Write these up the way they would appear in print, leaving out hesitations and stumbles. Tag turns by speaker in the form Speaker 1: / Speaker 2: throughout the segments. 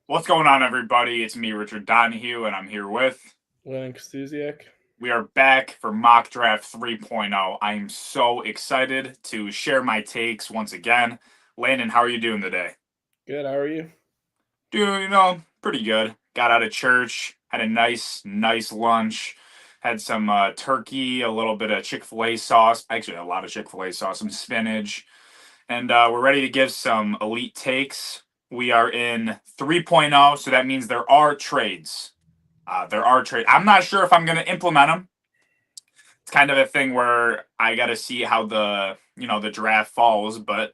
Speaker 1: What's going on, everybody? It's me, Richard Donahue, and I'm here with.
Speaker 2: Lennon Kostusiak.
Speaker 1: We are back for Mock Draft 3.0. I am so excited to share my takes once again. Landon, how are you doing today?
Speaker 2: Good, how are you?
Speaker 1: Pretty good. Got out of church, had a nice lunch, had some turkey, a little bit of Chick-fil-A sauce, actually a lot of Chick-fil-A sauce, some spinach, and we're ready to give some elite takes. We are in 3.0, so that means there are trades. There are trades. I'm not sure if I'm going to implement them. It's kind of a thing where I got to see how the draft falls, but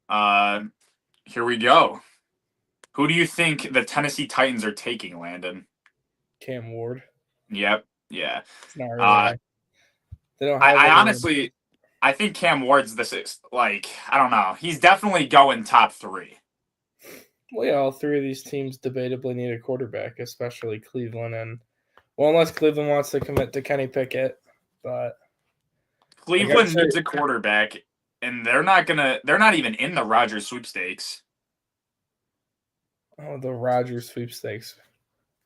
Speaker 1: uh, here we go. Who do you think the Tennessee Titans are taking, Landon?
Speaker 2: Cam Ward.
Speaker 1: Yep. Yeah.
Speaker 2: It's not really.
Speaker 1: Uh,
Speaker 2: They don't have
Speaker 1: I
Speaker 2: anyone.
Speaker 1: honestly, I think Cam Ward's the sixth. Like, I don't know. He's definitely going top three.
Speaker 2: Well, yeah, all three of these teams debatably need a quarterback, especially Cleveland. Unless Cleveland wants to commit to Kenny Pickett. But
Speaker 1: Cleveland needs a quarterback, and they're not even in the Rodgers sweepstakes.
Speaker 2: Oh, the Rodgers sweepstakes.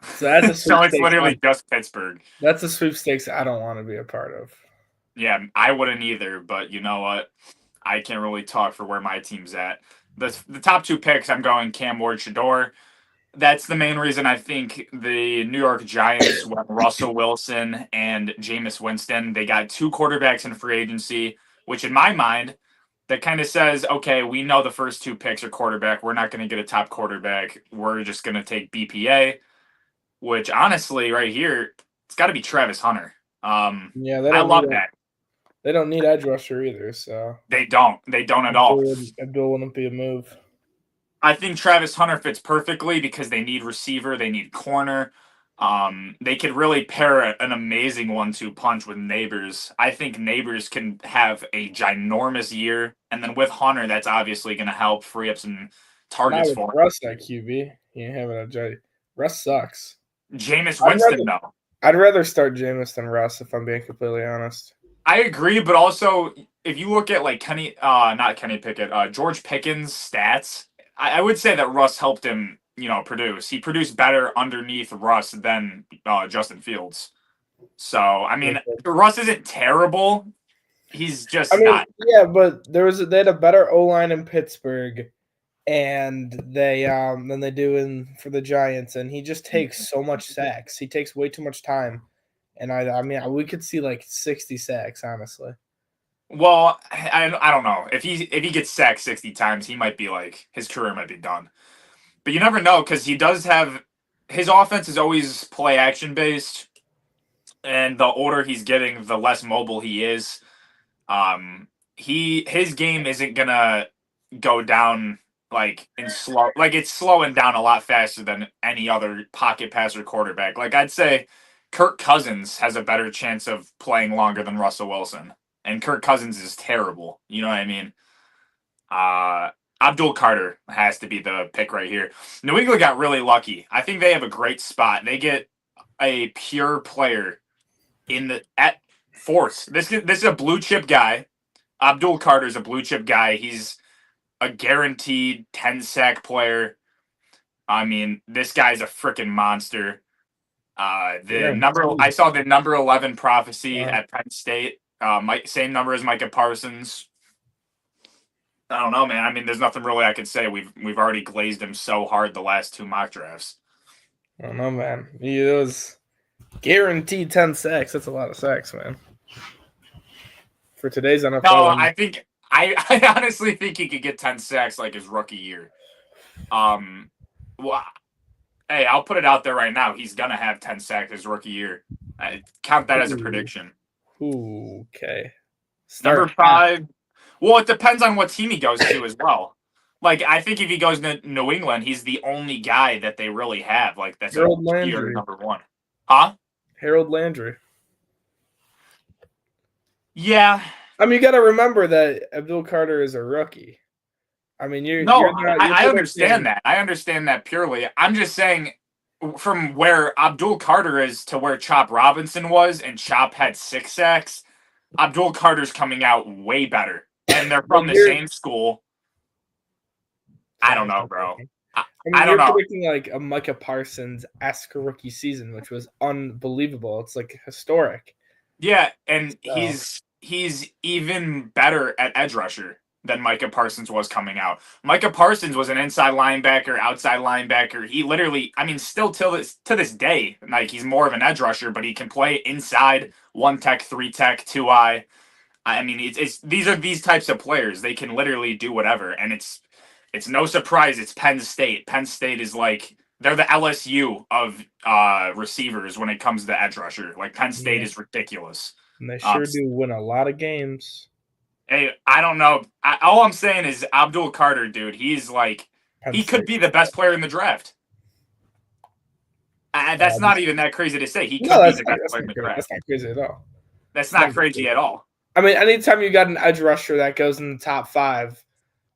Speaker 2: So that's a
Speaker 1: so it's literally just Pittsburgh.
Speaker 2: That's a sweepstakes I don't want to be a part of.
Speaker 1: Yeah, I wouldn't either, but you know what? I can't really talk for where my team's at. The top two picks, I'm going Cam Ward, Shador. That's the main reason I think the New York Giants went Russell Wilson and Jameis Winston. They got two quarterbacks in free agency, which in my mind, that kind of says, okay, we know the first two picks are quarterback. We're not going to get a top quarterback. We're just going to take BPA, which honestly, right here, it's got to be Travis Hunter.
Speaker 2: Yeah,
Speaker 1: I love that.
Speaker 2: They don't need edge rusher either, so
Speaker 1: they don't at all.
Speaker 2: Abdul wouldn't be a move.
Speaker 1: I think Travis Hunter fits perfectly because they need receiver, they need corner. They could really pair an amazing 1-2 punch with Neighbors. I think Neighbors can have a ginormous year, and then with Hunter, that's obviously going to help free up some targets for him.
Speaker 2: Russ at QB. You ain't having a J. Russ sucks.
Speaker 1: Jameis Winston, though.
Speaker 2: I'd rather start Jameis than Russ, if I'm being completely honest.
Speaker 1: I agree, but also if you look at like not Kenny Pickett, George Pickens' stats, I would say that Russ helped him, produce. He produced better underneath Russ than Justin Fields. So I mean, Russ isn't terrible. He's just not.
Speaker 2: Yeah, but they had a better O line in Pittsburgh, and than they do for the Giants, and he just takes so much sacks. He takes way too much time. And I mean, we could see like 60 sacks, honestly.
Speaker 1: Well, I don't know if he gets sacked 60 times, he might be like his career might be done. But you never know because he does have his offense is always play action based, and the older he's getting, the less mobile he is. His game isn't gonna go down like in slow, like it's slowing down a lot faster than any other pocket passer quarterback. Like I'd say Kirk Cousins has a better chance of playing longer than Russell Wilson. And Kirk Cousins is terrible. You know what I mean? Abdul Carter has to be the pick right here. New England got really lucky. I think they have a great spot. They get a pure player at fourth. This is a blue chip guy. Abdul Carter's a blue chip guy. He's a guaranteed 10 sack player. I mean, this guy's a freaking monster. I saw the number 11 prophecy at Penn State. Same number as Micah Parsons. I don't know, man. I mean, there's nothing really I could say. We've already glazed him so hard the last two mock drafts.
Speaker 2: I don't know, man. He was guaranteed 10 sacks. That's a lot of sacks, man. For today's NFL.
Speaker 1: No, I honestly think he could get 10 sacks like his rookie year. Well, hey, I'll put it out there right now. He's gonna have 10 sacks his rookie year. I count that as a prediction.
Speaker 2: Ooh, okay.
Speaker 1: Number 5. Well, it depends on what team he goes to as well. Like, I think if he goes to New England, he's the only guy that they really have. Like, that's a pure number 1. Huh?
Speaker 2: Harold Landry.
Speaker 1: Yeah.
Speaker 2: I mean, you got to remember that Abdul Carter is a rookie. I mean,
Speaker 1: I understand that. I understand that purely. I'm just saying from where Abdul Carter is to where Chop Robinson was, and Chop had 6 sacks, Abdul Carter's coming out way better. And they're from the same school. I don't know, bro.
Speaker 2: I
Speaker 1: I
Speaker 2: mean,
Speaker 1: don't
Speaker 2: you're
Speaker 1: know.
Speaker 2: predicting like a Micah Parsons-esque rookie season, which was unbelievable. It's like historic.
Speaker 1: Yeah, and
Speaker 2: So
Speaker 1: he's even better at edge rusher than Micah Parsons was coming out. Micah Parsons was an inside linebacker, outside linebacker. He literally, I mean, still till this day, like he's more of an edge rusher, but he can play inside, one tech, three tech, two eye. I mean, it's these types of players. They can literally do whatever, and it's no surprise. It's Penn State. Penn State is like they're the LSU of receivers when it comes to edge rusher. Like Penn State
Speaker 2: yeah,
Speaker 1: is ridiculous.
Speaker 2: and they
Speaker 1: Um,
Speaker 2: sure do win a lot of games.
Speaker 1: hey, I don't know. All I'm saying is Abdul Carter, dude. He's like
Speaker 2: Penn
Speaker 1: he could
Speaker 2: State.
Speaker 1: be the best player in the draft. That's
Speaker 2: Um,
Speaker 1: not even that crazy to say. He
Speaker 2: no,
Speaker 1: could be
Speaker 2: that's
Speaker 1: the
Speaker 2: not,
Speaker 1: best
Speaker 2: that's
Speaker 1: player in
Speaker 2: not
Speaker 1: the
Speaker 2: crazy. That's
Speaker 1: draft.
Speaker 2: not crazy at all.
Speaker 1: That's
Speaker 2: It's not
Speaker 1: not crazy
Speaker 2: crazy.
Speaker 1: at all.
Speaker 2: I mean, anytime you got an edge rusher that goes in the top 5,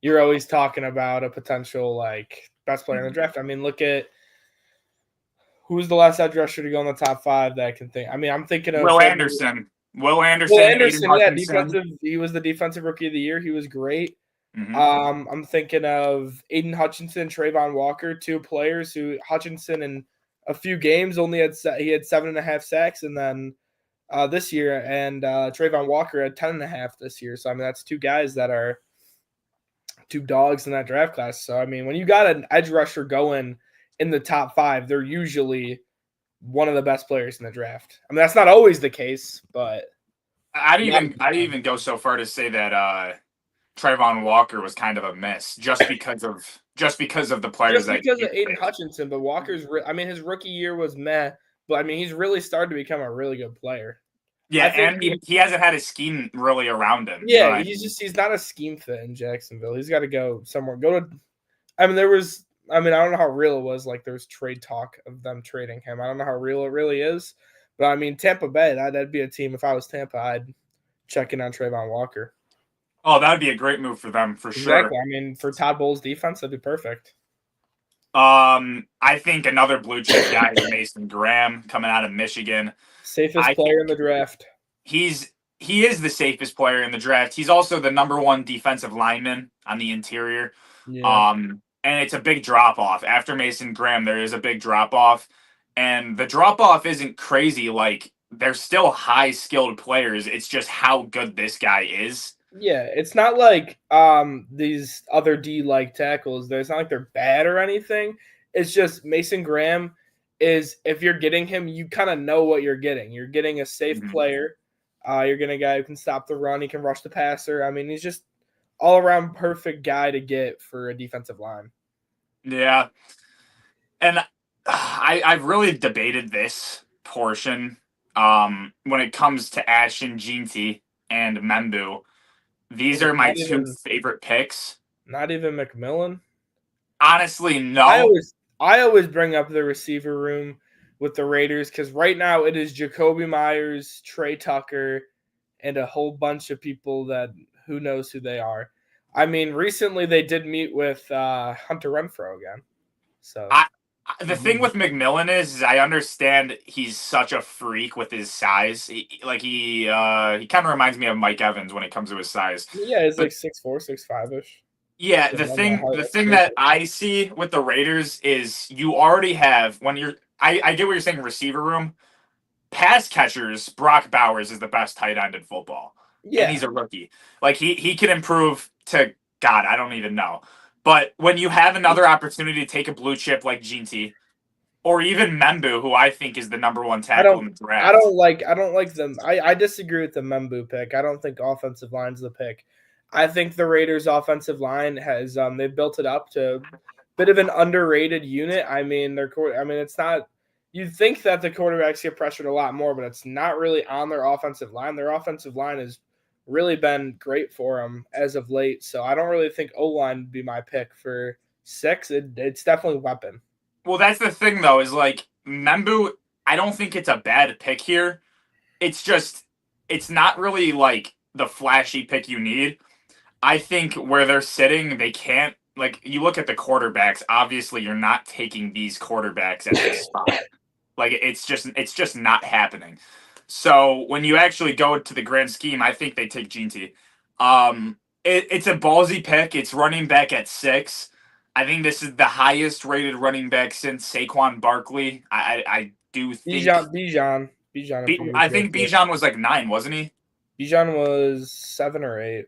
Speaker 2: you're always talking about a potential like best player in the draft. I mean, look at who's the last edge rusher to go in the top 5 that I can think. I mean, I'm thinking of
Speaker 1: Will
Speaker 2: maybe
Speaker 1: Anderson. Will
Speaker 2: Will
Speaker 1: Anderson, Aiden
Speaker 2: Anderson. Yeah,
Speaker 1: Hutchinson.
Speaker 2: defensive. He was the defensive rookie of the year. He was great.
Speaker 1: Hmm.
Speaker 2: I'm thinking of Aiden Hutchinson, Trayvon Walker, 2 players who Hutchinson in a few games only had 7.5 sacks, and then this year, and Trayvon Walker had 10.5 this year. So I mean, that's 2 guys that are 2 dogs in that draft class. So I mean, when you got an edge rusher going in the top 5, they're usually one of the best players in the draft. I mean, that's not always the case, but
Speaker 1: I'd even go so far to say that Trayvon Walker was kind of a miss just because of the players
Speaker 2: just
Speaker 1: that
Speaker 2: because
Speaker 1: he
Speaker 2: of Aiden
Speaker 1: faced.
Speaker 2: Hutchinson. But I mean, his rookie year was meh, but I mean, he's really started to become a really good player.
Speaker 1: Yeah,
Speaker 2: I think
Speaker 1: and he hasn't had a scheme really around him. You know
Speaker 2: yeah,
Speaker 1: what I mean?
Speaker 2: he's not a scheme fit in Jacksonville. He's got to go somewhere. Go to. I mean, I don't know how real it was. Like, there's trade talk of them trading him. I don't know how real it really is. But I mean, Tampa Bay, that'd be a team. If I was Tampa, I'd check in on Trayvon Walker.
Speaker 1: Oh, that would be a great move for them for sure.
Speaker 2: Exactly. I mean, for Todd Bowles' defense, that'd be perfect.
Speaker 1: I think another blue chip guy is Mason Graham coming out of Michigan.
Speaker 2: Safest
Speaker 1: I
Speaker 2: player
Speaker 1: think
Speaker 2: in the draft.
Speaker 1: he is the safest player in the draft. He's also the number one defensive lineman on the interior.
Speaker 2: Yeah.
Speaker 1: And it's a big drop off after Mason Graham. There is a big drop off, and the drop off isn't crazy. Like they're still high skilled players. It's just how good this guy is.
Speaker 2: Yeah, it's not like these other D like tackles. It's not like they're bad or anything. It's just Mason Graham is if you're getting him, you kind of know what you're getting. You're getting a safe
Speaker 1: Mhm.
Speaker 2: player. You're getting a guy who can stop the run. He can rush the passer. I mean, he's just all around perfect guy to get for a defensive line.
Speaker 1: Yeah, and I've really debated this portion when it comes to Ashton Jeanty and Membu. These are my
Speaker 2: Not
Speaker 1: two
Speaker 2: even
Speaker 1: favorite picks.
Speaker 2: McMillan.
Speaker 1: Honestly,
Speaker 2: I
Speaker 1: no.
Speaker 2: always I always bring up the receiver room with the Raiders because right now it is Jacoby Myers, Trey Tucker, and a whole bunch of people that who knows who they are. I mean, recently they did meet with Hunter Renfro again. So
Speaker 1: I the thing with McMillan is I understand he's such a freak with his size. He kind of reminds me of Mike Evans when it comes to his size.
Speaker 2: yeah, it's
Speaker 1: But
Speaker 2: like 6'4", 6'5" ish.
Speaker 1: yeah,
Speaker 2: So on the
Speaker 1: the
Speaker 2: higher
Speaker 1: thing that
Speaker 2: explosive.
Speaker 1: I see with the Raiders is you already have when you're I get what you're saying receiver room. Pass catchers, Brock Bowers is the best tight end in football. And
Speaker 2: Yeah,
Speaker 1: he's a rookie. Like he can improve to God, I don't even know. But when you have another opportunity to take a blue chip like Ginty, or even Membu, who I think is the number one
Speaker 2: I
Speaker 1: tackle
Speaker 2: don't.
Speaker 1: in the draft.
Speaker 2: I don't like them. I disagree with the Membu pick. I don't think offensive line's the pick. I think the Raiders' offensive line has they've built it up to a bit of an underrated unit. I mean, it's not. You'd think that the quarterbacks get pressured a lot more, but it's not really on their offensive line. Their offensive line has really been great for them as of late. So I don't really think O line would be my pick for 6. It's definitely weapon.
Speaker 1: Well, that's the thing though, is like Membu, I don't think it's a bad pick here. It's just it's not really like the flashy pick you need. I think where they're sitting, they can't like you look at the quarterbacks, obviously you're not taking these quarterbacks at this spot. Like it's just not happening. So when you actually go to the grand scheme, I think they take Ginty. It's a ballsy pick. It's running back at 6. I think this is the highest rated running back since Saquon Barkley. I do think
Speaker 2: Bijan, if you
Speaker 1: I think Bijan was like 9, wasn't he?
Speaker 2: Bijan was 7 or 8.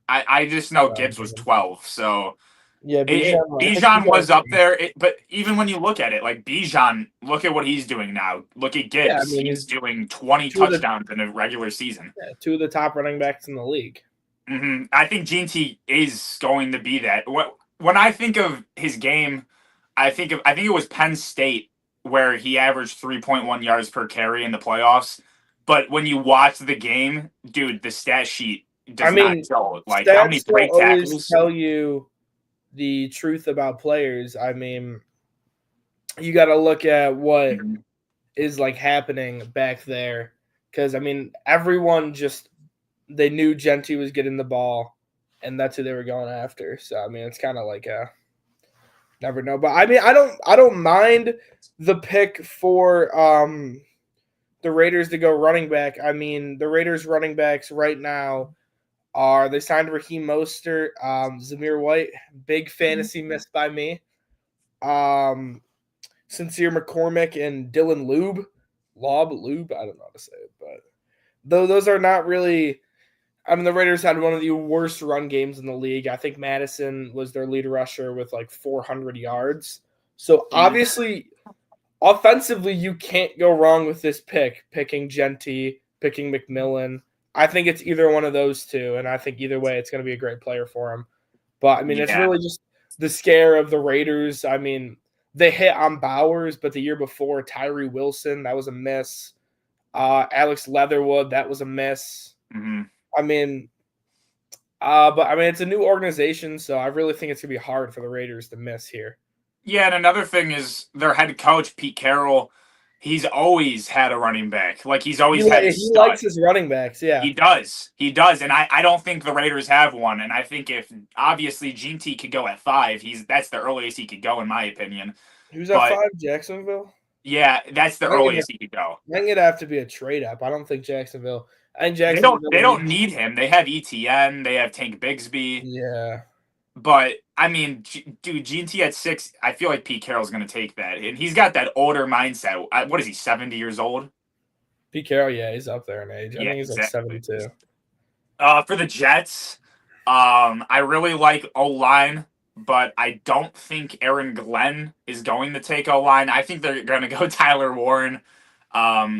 Speaker 1: I just know Gibbs was 12. So
Speaker 2: Yeah, Bijan. I think
Speaker 1: Bijan was
Speaker 2: Bijan.
Speaker 1: up there. But even when you look at it, like Bijan, look at what he's doing now. Look at
Speaker 2: Yeah, I
Speaker 1: Gibbs.
Speaker 2: mean,
Speaker 1: He's doing 20
Speaker 2: two of the
Speaker 1: touchdowns in a regular season.
Speaker 2: two of the top running backs in the league.
Speaker 1: I think GT is going to be that. When I think of his game, I think it was Penn State where he averaged 3.1 yards per carry in the playoffs. But when you watch the game, dude, the stat sheet does not show like how many
Speaker 2: Stats don't
Speaker 1: break
Speaker 2: always
Speaker 1: tackles.
Speaker 2: tell you the truth about players. I mean, you got to look at what is like happening back there, because I mean, everyone just they knew Genty was getting the ball, and that's who they were going after. So I mean, it's kind of like a never know. But I mean, I don't mind the pick for the Raiders to go running back. I mean, the Raiders running backs right now are they signed Raheem Mostert, Zamir White, big fantasy miss by me. Sincere McCormick and Dylan Lube, I don't know how to say it, but those are not really. I mean, the Raiders had one of the worst run games in the league. I think Madison was their lead rusher with like 400 yards. So obviously, offensively, you can't go wrong with this picking Genty, picking McMillan. I think it's either one of those two, and I think either way, it's going to be a great player for him. But I mean, It's really just the scare of the Raiders. I mean, they hit on Bowers, but the year before, Tyree Wilson, that was a miss. Alex Leatherwood, that was a miss. I mean, it's a new organization, so I really think it's gonna be hard for the Raiders to miss here.
Speaker 1: Yeah, and another thing is their head coach Pete Carroll. He's always had a running back. Like he's always had.
Speaker 2: He likes his running backs. Yeah,
Speaker 1: he does, and I don't think the Raiders have one. And I think if obviously GT could go at 5, that's the earliest he could go in my opinion.
Speaker 2: Who's at 5? Jacksonville.
Speaker 1: Yeah, that's the earliest he could go.
Speaker 2: I think it'd have to be a trade up. I don't think Jacksonville. And
Speaker 1: They don't need him. They have ETN. They have Tank Bigsby.
Speaker 2: Yeah.
Speaker 1: But I mean, dude, GT at 6. I feel like Pete Carroll's going to take that, and he's got that older mindset. What is he? 70 years old.
Speaker 2: Pete Carroll, yeah, he's up there in age. I think he's exactly. Like 72.
Speaker 1: For the Jets, I really like O-line, but I don't think Aaron Glenn is going to take O-line. I think they're going to go Tyler Warren.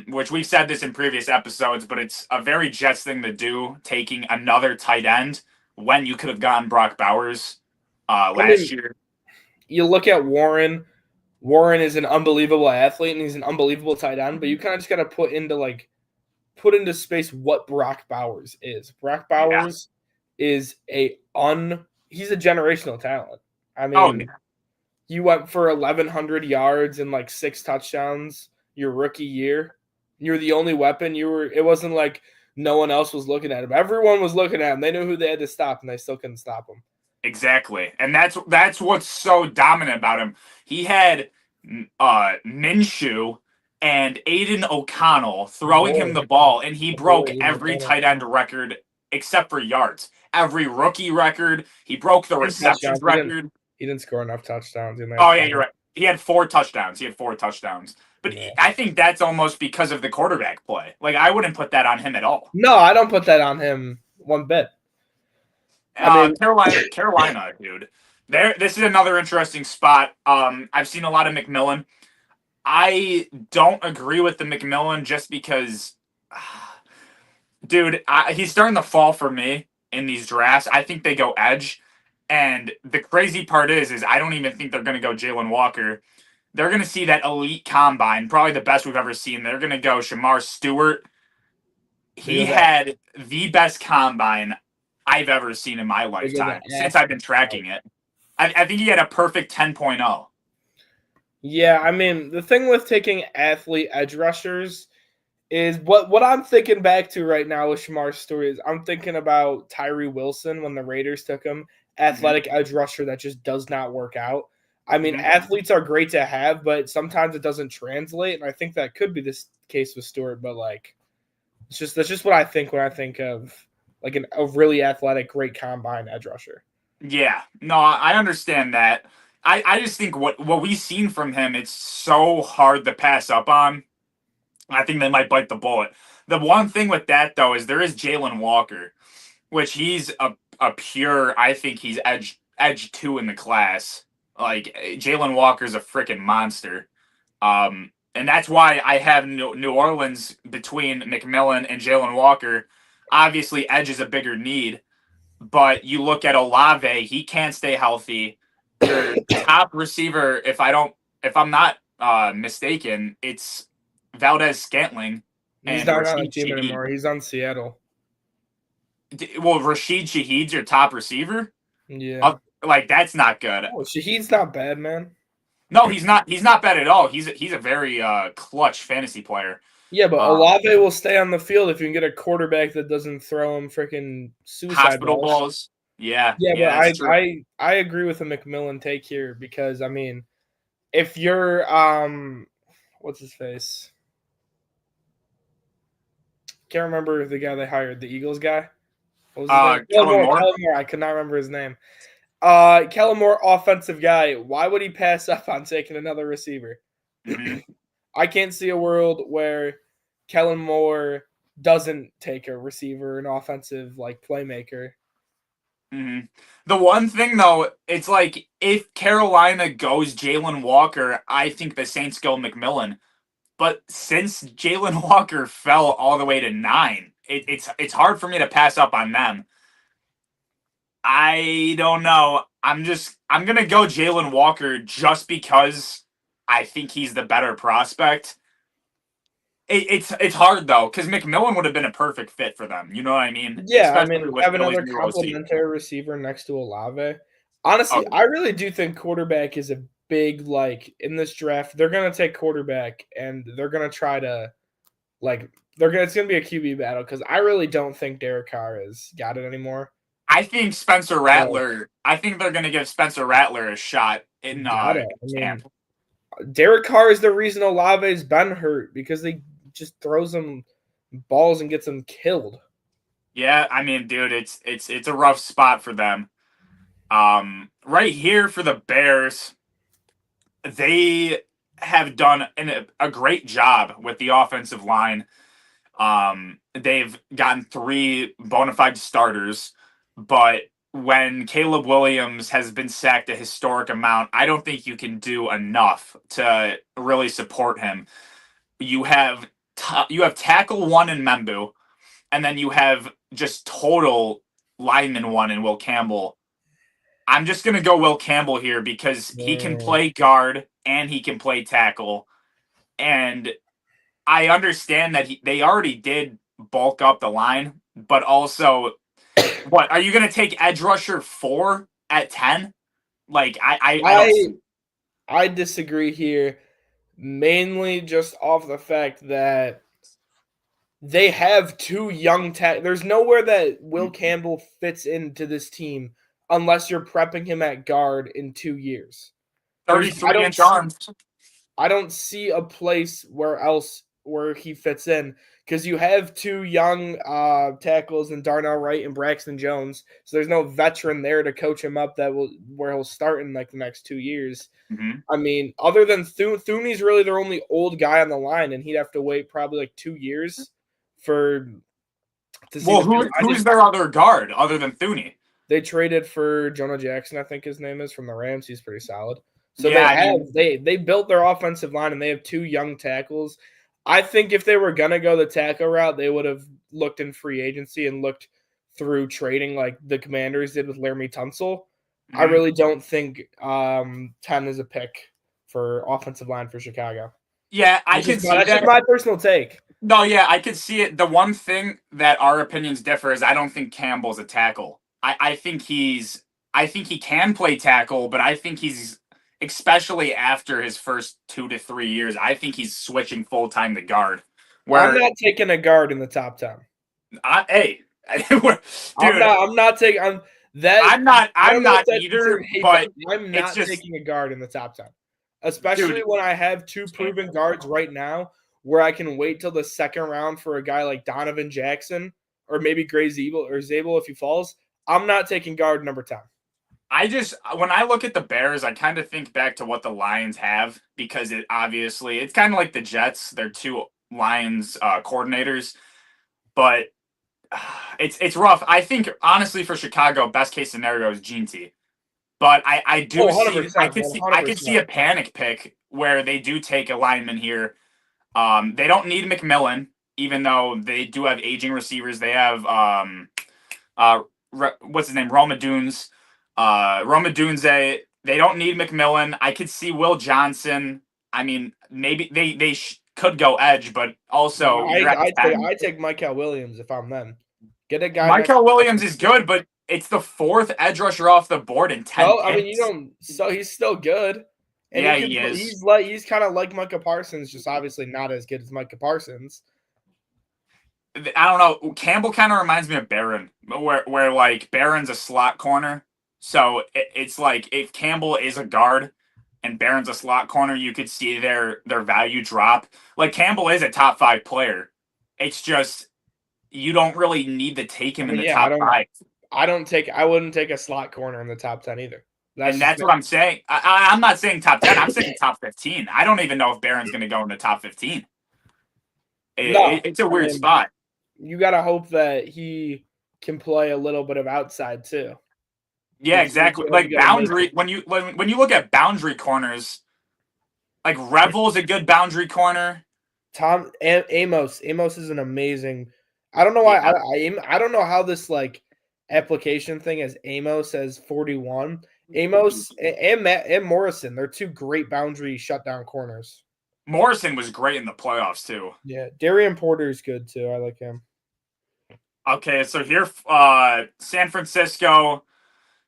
Speaker 1: Which we've said this in previous episodes, but it's a very Jets thing to do, taking another tight end when you could have gotten Brock Bowers last year.
Speaker 2: You look at Warren. Warren is an unbelievable athlete, and he's an unbelievable tight end, but you kind of just got to put into space what Brock Bowers is. Brock Bowers is he's a generational talent. I mean, you went for 1,100 yards and like 6 touchdowns your rookie year. You're the only weapon. It wasn't like no one else was looking at him. Everyone was looking at him. They knew who they had to stop, and they still couldn't stop him.
Speaker 1: Exactly. And that's what's so dominant about him. He had Minshew and Aiden O'Connell throwing him the ball, and he broke every tight end record except for yards. Every rookie record. He broke the receptions record.
Speaker 2: He didn't score enough touchdowns.
Speaker 1: Oh, yeah, you're right. He had 4 touchdowns. But I think that's almost because of the quarterback play. Like, I wouldn't put that on him at all.
Speaker 2: No, I don't put that on him one bit.
Speaker 1: Carolina, dude. This is another interesting spot. I've seen a lot of McMillan. I don't agree with the McMillan just because, dude, he's starting to fall for me in these drafts. I think they go edge. And the crazy part is I don't even think they're going to go Jalen Walker. They're going to see that elite combine, probably the best we've ever seen. They're going to go Shamar Stewart. He had the best combine I've ever seen in my lifetime since I've been tracking it. I think he had a perfect 10.0.
Speaker 2: Yeah, I mean, the thing with taking athlete edge rushers is what I'm thinking back to right now with Shamar Stewart is I'm thinking about Tyree Wilson when the Raiders took him. Athletic edge rusher that just does not work out. I mean, athletes are great to have, but sometimes it doesn't translate, and I think that could be this case with Stewart. But like, that's just what I think when I think of like a really athletic, great combine edge rusher.
Speaker 1: Yeah, no, I understand that. I just think what we've seen from him, it's so hard to pass up on. I think they might bite the bullet. The one thing with that though is there is Jalen Walker, which he's a pure. I think he's edge two in the class. Like Jalen Walker's a freaking monster. And that's why I have New Orleans between McMillan and Jalen Walker. Obviously, edge is a bigger need, but you look at Olave, he can't stay healthy. Your top receiver, if I'm not mistaken, it's Valdez Scantling
Speaker 2: He's
Speaker 1: and
Speaker 2: not on the
Speaker 1: Rashid
Speaker 2: team
Speaker 1: Shaheed.
Speaker 2: anymore. He's on Seattle.
Speaker 1: Well, Rashid Shaheed's your top receiver.
Speaker 2: Yeah.
Speaker 1: Like that's not good.
Speaker 2: Oh, Shahid's not bad, man.
Speaker 1: No, he's not. He's not bad at all. He's a very clutch fantasy player.
Speaker 2: Yeah, but
Speaker 1: Um,
Speaker 2: Olave will stay on the field if you can get a quarterback that doesn't throw him freaking suicide
Speaker 1: hospital
Speaker 2: balls.
Speaker 1: balls. Yeah,
Speaker 2: Yeah, but
Speaker 1: yeah, that's true.
Speaker 2: I agree with the McMillan take here because I mean, if you're what's his face? Can't remember the guy they hired, the Eagles guy. What was his name?
Speaker 1: Kellen Moore.
Speaker 2: Kellen Moore. I could not remember his name. Kellen Moore, offensive guy. Why would he pass up on taking another receiver?
Speaker 1: Hmm.
Speaker 2: I can't see a world where Kellen Moore doesn't take a receiver, an offensive like playmaker.
Speaker 1: Hmm. The one thing though, it's like if Carolina goes Jalen Walker, I think the Saints go McMillan. But since Jalen Walker fell all the way to 9, it's hard for me to pass up on them. I don't know. I'm gonna go Jalen Walker just because I think he's the better prospect. It's hard though because McMillan would have been a perfect fit for them. You know what I mean?
Speaker 2: Yeah, I
Speaker 1: Especially
Speaker 2: mean,
Speaker 1: with
Speaker 2: have
Speaker 1: Philly's
Speaker 2: another
Speaker 1: new OC.
Speaker 2: complementary receiver next to Olave.
Speaker 1: Oh,
Speaker 2: Honestly, I really do think quarterback is a big like in this draft. They're gonna take quarterback and they're gonna try to like it's gonna be a QB battle because I really don't think Derek Carr has got it anymore.
Speaker 1: I think Spencer
Speaker 2: Like,
Speaker 1: Rattler. I think they're gonna give Spencer Rattler a shot in
Speaker 2: got it. I mean,
Speaker 1: camp.
Speaker 2: Derek Carr is the reason Olave's been hurt because they just throws him balls and gets him killed.
Speaker 1: Yeah, I mean, dude, it's a rough spot for them. Right here for the Bears, they have done a great job with the offensive line. They've gotten 3 bona fide starters, but when Caleb Williams has been sacked a historic amount, I don't think you can do enough to really support him. You have you have tackle 1 in Membu, and then you have just total lineman 1 in Will Campbell. I'm just gonna go Will Campbell here because he can
Speaker 2: Mm.
Speaker 1: play guard and he can play tackle, and I understand that they already did bulk up the line, but also, what are you going to take edge rusher 4 at 10? Like I don't
Speaker 2: I
Speaker 1: see.
Speaker 2: I disagree here, mainly just off the fact that they have 2 young There's nowhere that Will Campbell fits into this team unless you're prepping him at guard in 2 years. There's
Speaker 1: 33-inch arms.
Speaker 2: I don't see a place where he fits in because you have 2 young tackles in Darnell Wright and Braxton Jones. So there's no veteran there to coach him up where he'll start in like the next 2 years.
Speaker 1: Mm-hmm.
Speaker 2: I mean, other than Thuney's really their only old guy on the line, and he'd have to wait probably like 2 years for to see
Speaker 1: Well,
Speaker 2: the field.
Speaker 1: who's their other guard other than Thuney?
Speaker 2: They traded for Jonah Jackson, I think his name is, from the Rams. He's pretty solid. So
Speaker 1: Yeah, I mean,
Speaker 2: they built their offensive line and they have 2 young tackles. I think if they were gonna go the tackle route, they would have looked in free agency and looked through trading like the Commanders did with Laramie Tunsil. I
Speaker 1: mhm.
Speaker 2: really don't think 10 is a pick for offensive line for Chicago.
Speaker 1: Yeah, I could see
Speaker 2: That's just
Speaker 1: that.
Speaker 2: my personal take.
Speaker 1: No, yeah, I could see it. The one thing that our opinions differ is I don't think Campbell's a tackle. I think I think he can play tackle, but I think he's, especially after his first 2 to 3 years, I think he's switching full time to guard.
Speaker 2: I'm
Speaker 1: Where
Speaker 2: not taking a guard in the top 10.
Speaker 1: hey, dude,
Speaker 2: I'm not taking. I'm that. I
Speaker 1: I'm
Speaker 2: don't know if
Speaker 1: not
Speaker 2: that's
Speaker 1: either,
Speaker 2: considered hate,
Speaker 1: but
Speaker 2: but I'm
Speaker 1: it's
Speaker 2: not
Speaker 1: just,
Speaker 2: taking a guard in the top 10, especially
Speaker 1: dude.
Speaker 2: when I have 2 proven guards right now, where I can wait till the second round for a guy like Donovan Jackson or maybe Gray Zabel if he falls. I'm not taking guard number 10.
Speaker 1: when I look at the Bears, I kind of think back to what the Lions have because it's kind of like the Jets. They're two Lions coordinators, but it's rough. I think honestly for Chicago, best case scenario is Gene T. But I
Speaker 2: Oh,
Speaker 1: do see I
Speaker 2: 100%,
Speaker 1: could see
Speaker 2: 100%.
Speaker 1: a panic pick where they do take a lineman here. They don't need McMillan, even though they do have aging receivers. They have uh, what's his name, Roma Dunes, Roma Dunze. They don't need McMillan. I could see Will Johnson. I mean, maybe they could go edge, but
Speaker 2: No,
Speaker 1: also you're at
Speaker 2: I
Speaker 1: 10.
Speaker 2: take Michael Williams if I'm them. Get a guy next.
Speaker 1: Michael Williams is good, but it's the fourth edge rusher off the board in 10
Speaker 2: No, I mean you
Speaker 1: picks.
Speaker 2: don't. So he's still good, and he
Speaker 1: Yeah,
Speaker 2: could.
Speaker 1: he is.
Speaker 2: He's kind of like Micah Parsons, just obviously not as good as Micah Parsons.
Speaker 1: I don't know. Campbell kind of reminds me of Barron, where like Barron's a slot corner. So it's like if Campbell is a guard and Barron's a slot corner, you could see their value drop. Like Campbell is a top 5 player. It's just you don't really need to take
Speaker 2: I
Speaker 1: him in
Speaker 2: mean,
Speaker 1: the
Speaker 2: yeah,
Speaker 1: top 5.
Speaker 2: I wouldn't take a slot corner in the top 10 either. That's
Speaker 1: And
Speaker 2: just
Speaker 1: that's what I'm saying. I'm not saying top 10. I'm saying top 15. I don't even know if Barron's going to go in the top 15.
Speaker 2: no.
Speaker 1: It's a
Speaker 2: I
Speaker 1: weird
Speaker 2: mean,
Speaker 1: spot.
Speaker 2: you got to hope that he can play a little bit of outside too.
Speaker 1: Yeah, exactly.
Speaker 2: You
Speaker 1: Like
Speaker 2: got to make
Speaker 1: boundary when you look at boundary corners, like Revel's a good boundary corner.
Speaker 2: Amos. Amos is an amazing. I don't know why.
Speaker 1: Yeah.
Speaker 2: I don't know how this like application thing as Amos as 41. Amos and Morrison. They're two great boundary shutdown corners.
Speaker 1: Morrison was great in the playoffs too.
Speaker 2: Yeah, Darian Porter is good too. I like him.
Speaker 1: Okay, so here San Francisco,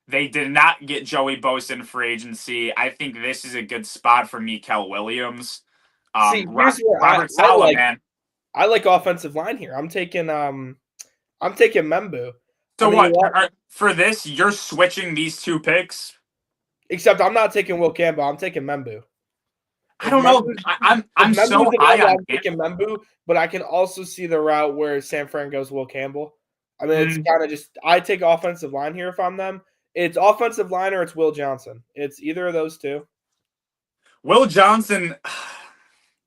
Speaker 1: they did not get Joey Bosa in free agency. I think this is a good spot for Mikael Williams.
Speaker 2: See, here's where
Speaker 1: Robert Saleh, man.
Speaker 2: I like offensive line here. I'm taking Membu.
Speaker 1: So
Speaker 2: I mean,
Speaker 1: what for this? You're switching these two picks.
Speaker 2: Except I'm not taking Will Campbell. I'm taking Membu.
Speaker 1: I don't know. I'm so high on
Speaker 2: I'm taking Membu, but I can also see the route where San Fran goes Will Campbell. I mean, it's kind of just I take offensive line here if I'm them. It's offensive line or it's Will Johnson. It's either of those two.
Speaker 1: Will Johnson.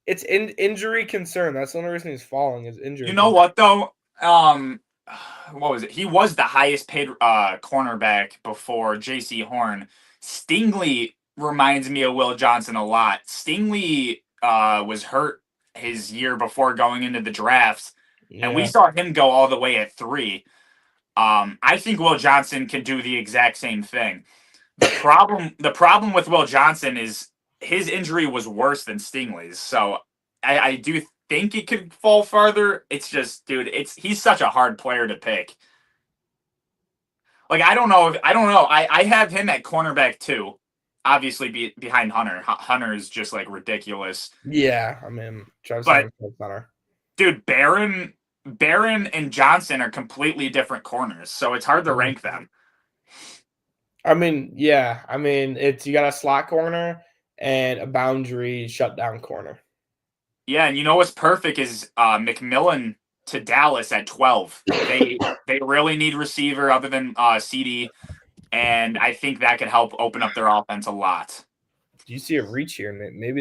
Speaker 2: It's injury concern. That's the only reason he's falling is injury.
Speaker 1: You know what though? What was it? He was the highest paid cornerback before J.C. Horn. Stingley reminds me of Will Johnson a lot. Stingley was hurt his year before going into the drafts, and we saw him go all the way at 3. I think Will Johnson can do the exact same thing. The problem with Will Johnson is his injury was worse than Stingley's. So I do think it could fall farther. It's just, dude, he's such a hard player to pick. Like I don't know. I have him at cornerback too. Obviously, behind Hunter. Hunter is just like ridiculous.
Speaker 2: Yeah, I mean,
Speaker 1: Hunter. Dude, Barron and Johnson are completely different corners, so it's hard to rank them.
Speaker 2: I mean, yeah. I mean, you got a slot corner and a boundary shutdown corner.
Speaker 1: Yeah, and you know what's perfect is McMillan to Dallas at 12. They really need receiver other than CD, and I think that could help open up their offense a lot.
Speaker 2: Do you see a reach here? Maybe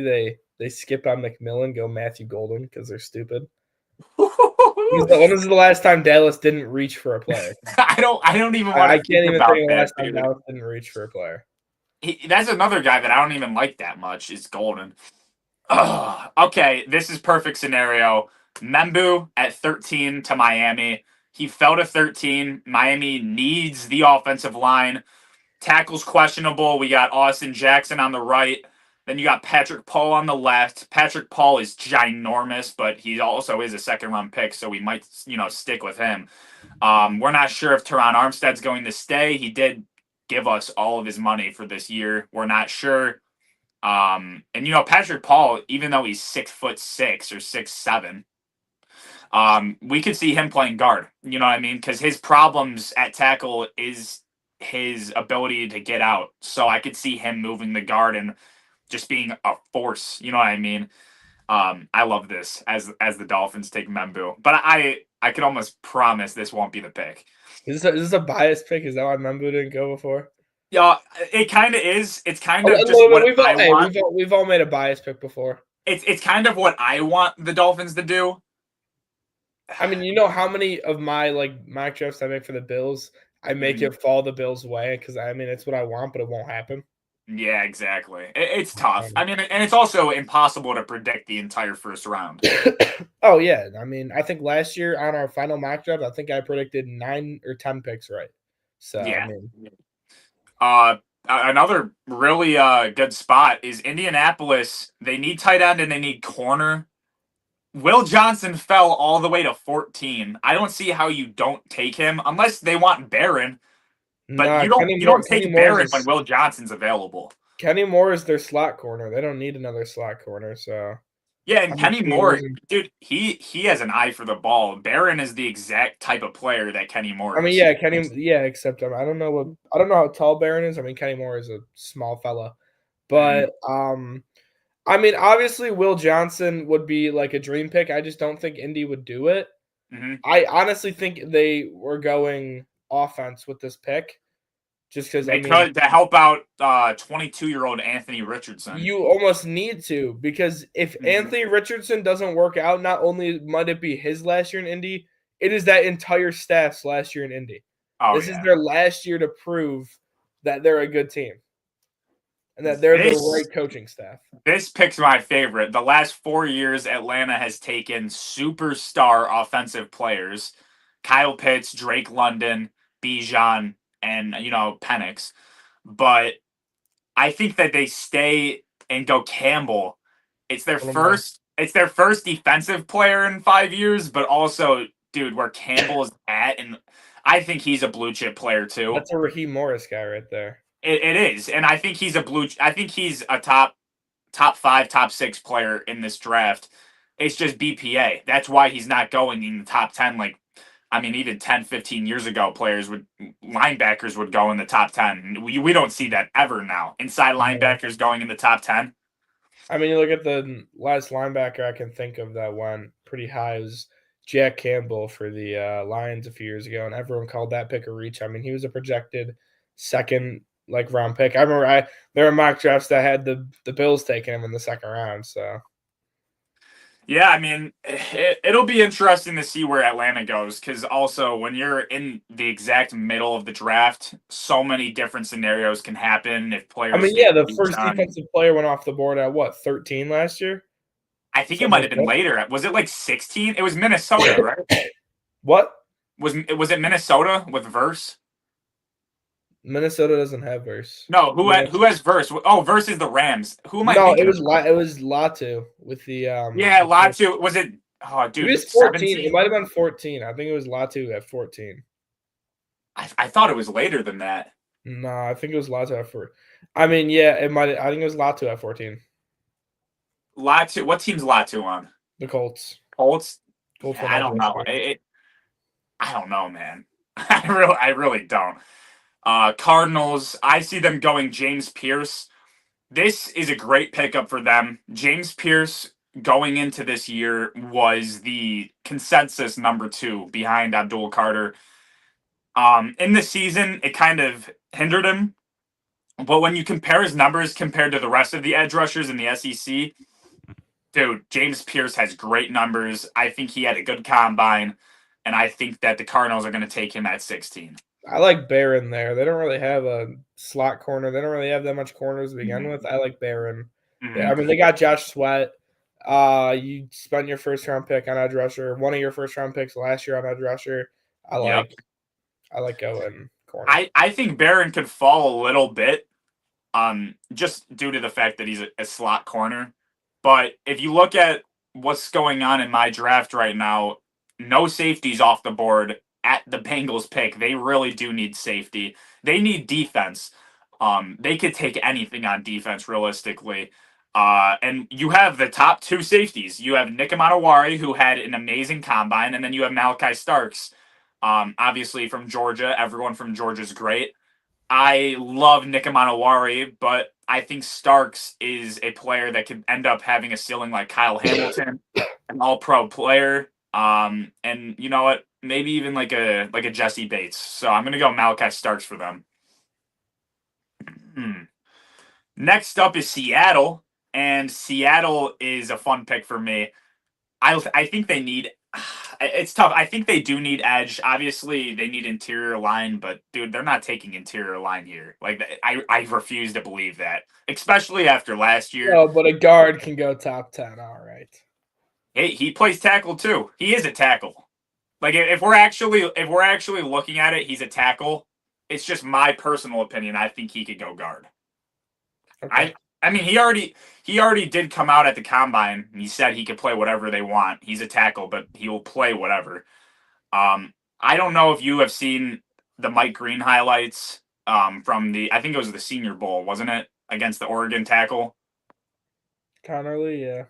Speaker 2: they skip on McMillan, go Matthew Golden because they're stupid. When was the last time Dallas didn't reach for a player?
Speaker 1: I don't even want to.
Speaker 2: I can't even think of the last time Dallas didn't reach for a player.
Speaker 1: That's another guy that I don't even like that much. Is Golden. Okay, this is perfect scenario. Membu at 13 to Miami. He fell to 13. Miami needs the offensive line. Tackle's questionable. We got Austin Jackson on the right. Then you got Patrick Paul on the left. Patrick Paul is ginormous, but he also is a second-round pick, so we might, stick with him. We're not sure if Teron Armstead's going to stay. He did give us all of his money for this year. We're not sure. And Patrick Paul, even though he's 6'6" or 6'7", we could see him playing guard. You know what I mean? Because his problems at tackle is his ability to get out. So I could see him moving the guard and just being a force. You know what I mean? I love this as the Dolphins take Membu, but I could almost promise this won't be the pick.
Speaker 2: Is this a biased pick? Is that why Membu didn't go before?
Speaker 1: Yeah, it kind of is. It's kind
Speaker 2: Oh,
Speaker 1: of
Speaker 2: and
Speaker 1: just
Speaker 2: look,
Speaker 1: what I want.
Speaker 2: we've all made a bias pick before.
Speaker 1: It's kind of what I want the Dolphins to do.
Speaker 2: I mean, you know how many of my like mock drafts I make for the Bills, I make
Speaker 1: Mhm.
Speaker 2: it fall the Bills' way because I mean it's what I want, but it won't happen.
Speaker 1: Yeah, exactly. It's tough. I
Speaker 2: Um,
Speaker 1: mean, and it's also impossible to predict the entire first round.
Speaker 2: oh yeah, I mean I think last year on our final mock draft, I think I predicted 9 or 10 picks right. So I
Speaker 1: Yeah.
Speaker 2: mean,
Speaker 1: Uh, Another really good spot is Indianapolis. They need tight end and they need corner. Will Johnson fell all the way to 14. I don't see how you don't take him unless they want Barron, but
Speaker 2: nah,
Speaker 1: you don't take Barron when Will Johnson's available.
Speaker 2: Kenny Moore is their slot corner. They don't need another slot corner. So
Speaker 1: Yeah,
Speaker 2: I
Speaker 1: and
Speaker 2: mean,
Speaker 1: Kenny
Speaker 2: Kenny
Speaker 1: Moore,
Speaker 2: Moore's
Speaker 1: dude, he has an eye for the ball. Barron is the exact type of player that Kenny
Speaker 2: I
Speaker 1: Moore
Speaker 2: mean,
Speaker 1: is.
Speaker 2: yeah, except I don't know how tall Barron is. I mean, Kenny Moore is a small fella,
Speaker 1: Mhm,
Speaker 2: but I mean, obviously, Will Johnson would be like a dream pick. I just don't think Indy would do it.
Speaker 1: mhm.
Speaker 2: I honestly think they were going offense with this pick, just because I
Speaker 1: They
Speaker 2: mean,
Speaker 1: could to help out 22-year-old Anthony Richardson.
Speaker 2: you almost need to because if
Speaker 1: Mhm.
Speaker 2: Anthony Richardson doesn't work out, not only might it be his last year in Indy, it is that entire staff's last year in Indy.
Speaker 1: Oh
Speaker 2: This is
Speaker 1: yeah.
Speaker 2: their last year to prove that they're a good team and that they're the
Speaker 1: This
Speaker 2: right coaching staff.
Speaker 1: This pick's my favorite. The last 4 years, Atlanta has taken superstar offensive players: Kyle Pitts, Drake London, Bijan, and Penix. But I think that they stay and go Campbell. It's their
Speaker 2: What am I?
Speaker 1: first. It's their first defensive player in 5 years, but also, dude, where Campbell's at, and I think he's a blue chip player too.
Speaker 2: That's a Raheem Morris guy right there.
Speaker 1: It is, and I think he's a blue. I think he's a top five, top six player in this draft. It's just BPA. That's why he's not going in the top 10. Like, I mean, even 10, 15 years ago, linebackers would go in the top 10. We don't see that ever now. Inside
Speaker 2: Yeah.
Speaker 1: linebackers going in the top 10.
Speaker 2: I mean, you look at the last linebacker I can think of that went pretty high was Jack Campbell for the Lions a few years ago, and everyone called that pick a reach. I mean, he was a projected second like round pick. I remember there were mock drafts that had the Bills taking him in the second round. So
Speaker 1: Yeah, I mean, it'll be interesting to see where Atlanta goes because also when you're in the exact middle of the draft, so many different scenarios can happen if
Speaker 2: I
Speaker 1: players
Speaker 2: mean, yeah,
Speaker 1: get
Speaker 2: the
Speaker 1: beat
Speaker 2: first
Speaker 1: on.
Speaker 2: defensive player went off the board at what 13 last year,
Speaker 1: I think it
Speaker 2: something
Speaker 1: might
Speaker 2: like
Speaker 1: have been
Speaker 2: that.
Speaker 1: later. Was it like 16? It was Minnesota, right?
Speaker 2: What?
Speaker 1: Was it Minnesota with Verse?
Speaker 2: Minnesota doesn't have verse.
Speaker 1: No,
Speaker 2: Minnes-
Speaker 1: who has Verse? Oh, Verse is the Rams. Who am I
Speaker 2: No,
Speaker 1: thinking of?
Speaker 2: It was Latu with the
Speaker 1: Yeah, Lazio. Was it? Oh,
Speaker 2: He
Speaker 1: dude,
Speaker 2: was 14. It
Speaker 1: 17.
Speaker 2: might have been 14. I think it was Latu at 14.
Speaker 1: I thought it was later than that.
Speaker 2: No, I think it was Latu at 4. I mean, yeah, it might. I think it was Latu at 14.
Speaker 1: Lazio. What team's Lazio on?
Speaker 2: The Colts.
Speaker 1: Colts.
Speaker 2: Colts
Speaker 1: Yeah,
Speaker 2: went
Speaker 1: I
Speaker 2: out
Speaker 1: don't
Speaker 2: last
Speaker 1: know.
Speaker 2: year.
Speaker 1: I don't know, man. I really don't. Cardinals. I see them going James Pierce. This is a great pickup for them. James Pierce going into this year was the consensus number two behind Abdul Carter. In the season, it kind of hindered him. But when you compare his numbers compared to the rest of the edge rushers in the SEC, dude, James Pierce has great numbers. I think he had a good combine, and I think that the Cardinals are going to take him at 16.
Speaker 2: I like Barron there. They don't really have a slot corner. They don't really have that much corners to begin
Speaker 1: Mm-hmm.
Speaker 2: with. I like Barron. I
Speaker 1: Mm-hmm.
Speaker 2: mean, they got Josh Sweat. You spent your first round pick on edge rusher. One of your first round picks last year on edge rusher. I
Speaker 1: Yep.
Speaker 2: like. I like going corner.
Speaker 1: I think Barron could fall a little bit, just due to the fact that he's a slot corner. But if you look at what's going on in my draft right now, no safeties off the board at the Bengals pick. They really do need safety. They need defense. They could take anything on defense realistically. And you have the top two safeties. You have Nick Amadawari, who had an amazing combine, and then you have Malachi Starks. Obviously from Georgia. Everyone from Georgia is great. I love Nick Amadawari, but I think Starks is a player that could end up having a ceiling like Kyle Hamilton, an all-pro player. And you know what? Maybe even like a Jesse Bates. So I'm gonna go Malachi Starks for them. Hmm. Next up is Seattle, and Seattle is a fun pick for me. I think they need. It's tough. I think they do need edge. Obviously, they need interior line, but dude, they're not taking interior line here. Like I refuse to believe that, especially after last year.
Speaker 2: No, but a guard can go top 10. All right.
Speaker 1: He plays tackle too. He is a tackle. Like if we're actually looking at it, he's a tackle. It's just my personal opinion. I think he could go guard.
Speaker 2: Okay.
Speaker 1: I mean he already did come out at the combine. And he said he could play whatever they want. He's a tackle, but he will play whatever. I don't know if you have seen the Mike Green highlights from the I think it was the Senior Bowl, wasn't it, against the Oregon tackle?
Speaker 2: Connerly, yeah.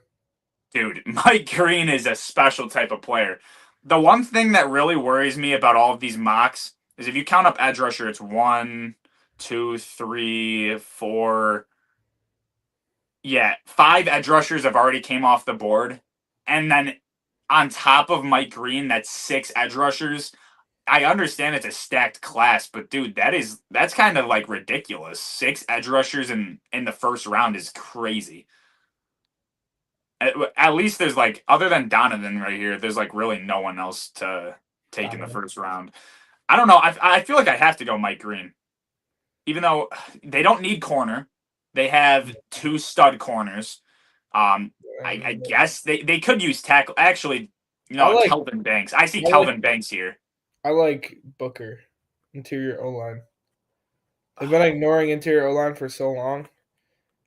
Speaker 1: Dude, Mike Green is a special type of player. The one thing that really worries me about all of these mocks is if you count up edge rusher, it's one, two, three, four. Yeah, five edge rushers have already came off the board, and then on top of Mike Green, that's six edge rushers. I understand it's a stacked class, but dude, that's kind of like ridiculous. Six edge rushers in the first round is crazy. At least there's like other than Donovan right here, there's like really no one else to take in the first round. I don't know. I feel like I have to go Mike Green, even though they don't need corner. They have two stud corners. I guess they could use tackle. Actually, Kelvin Banks. I see Kelvin Banks here.
Speaker 2: I like Booker, interior O line. They've been ignoring interior O line for so long.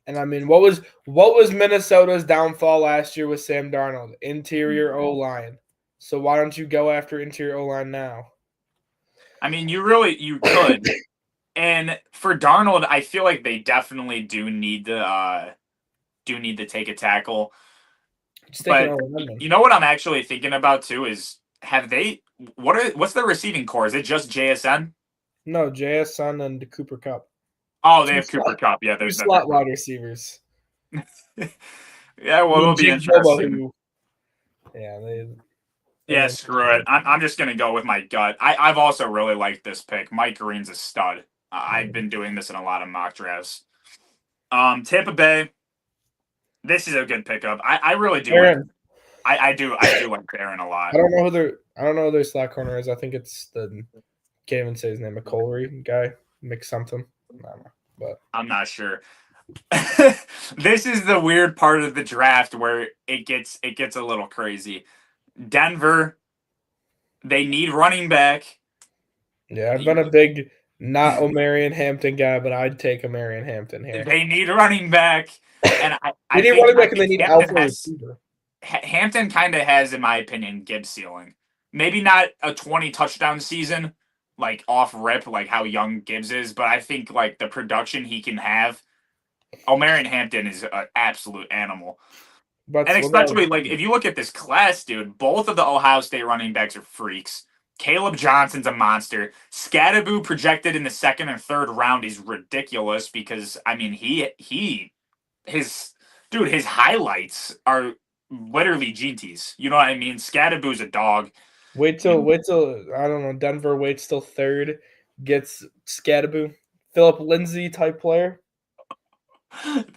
Speaker 2: And I mean, what was Minnesota's downfall last year with Sam Darnold? Interior O line. So why don't you go after interior O line now?
Speaker 1: I mean, you could. And for Darnold, I feel like they definitely do need to take a tackle. But you know what I'm actually thinking about too is what's the receiving core? Is it just JSN?
Speaker 2: No, JSN and Cooper Kupp.
Speaker 1: Oh, they have Cooper Kupp. Yeah,
Speaker 2: there's slot wide receivers.
Speaker 1: Yeah, well, it'll be interesting.
Speaker 2: Yeah,
Speaker 1: screw it. I'm just gonna go with my gut. I've also really liked this pick. Mike Green's a stud. I've been doing this in a lot of mock drafts. Tampa Bay. This is a good pickup. I really do. I do like Barron a lot.
Speaker 2: I don't know who their slot corner is. I think it's the can't even say his name, McColry guy, Mick something. I don't know, but
Speaker 1: I'm not sure. This is the weird part of the draft where it gets a little crazy. Denver, they need running back.
Speaker 2: Yeah, I've been a big not Omarion Hampton guy, but I'd take Omarion Hampton here.
Speaker 1: They need running back, and
Speaker 2: they need running back, and they need alpha receiver.
Speaker 1: Hampton kind of has, in my opinion, Gibbs ceiling. Maybe not a 20 touchdown season, like off rip, like how young Gibbs is, but I think like the production he can have. Omarion Hampton is an absolute animal. And especially like if you look at this class, dude, both of the Ohio State running backs are freaks. Caleb Johnson's a monster. Scadaboo projected in the second and third round is ridiculous because I mean his highlights are literally GTs. You know what I mean? Scadaboo's a dog.
Speaker 2: Wait till I don't know. Denver waits till third, gets Scadaboo, Philip Lindsay type player.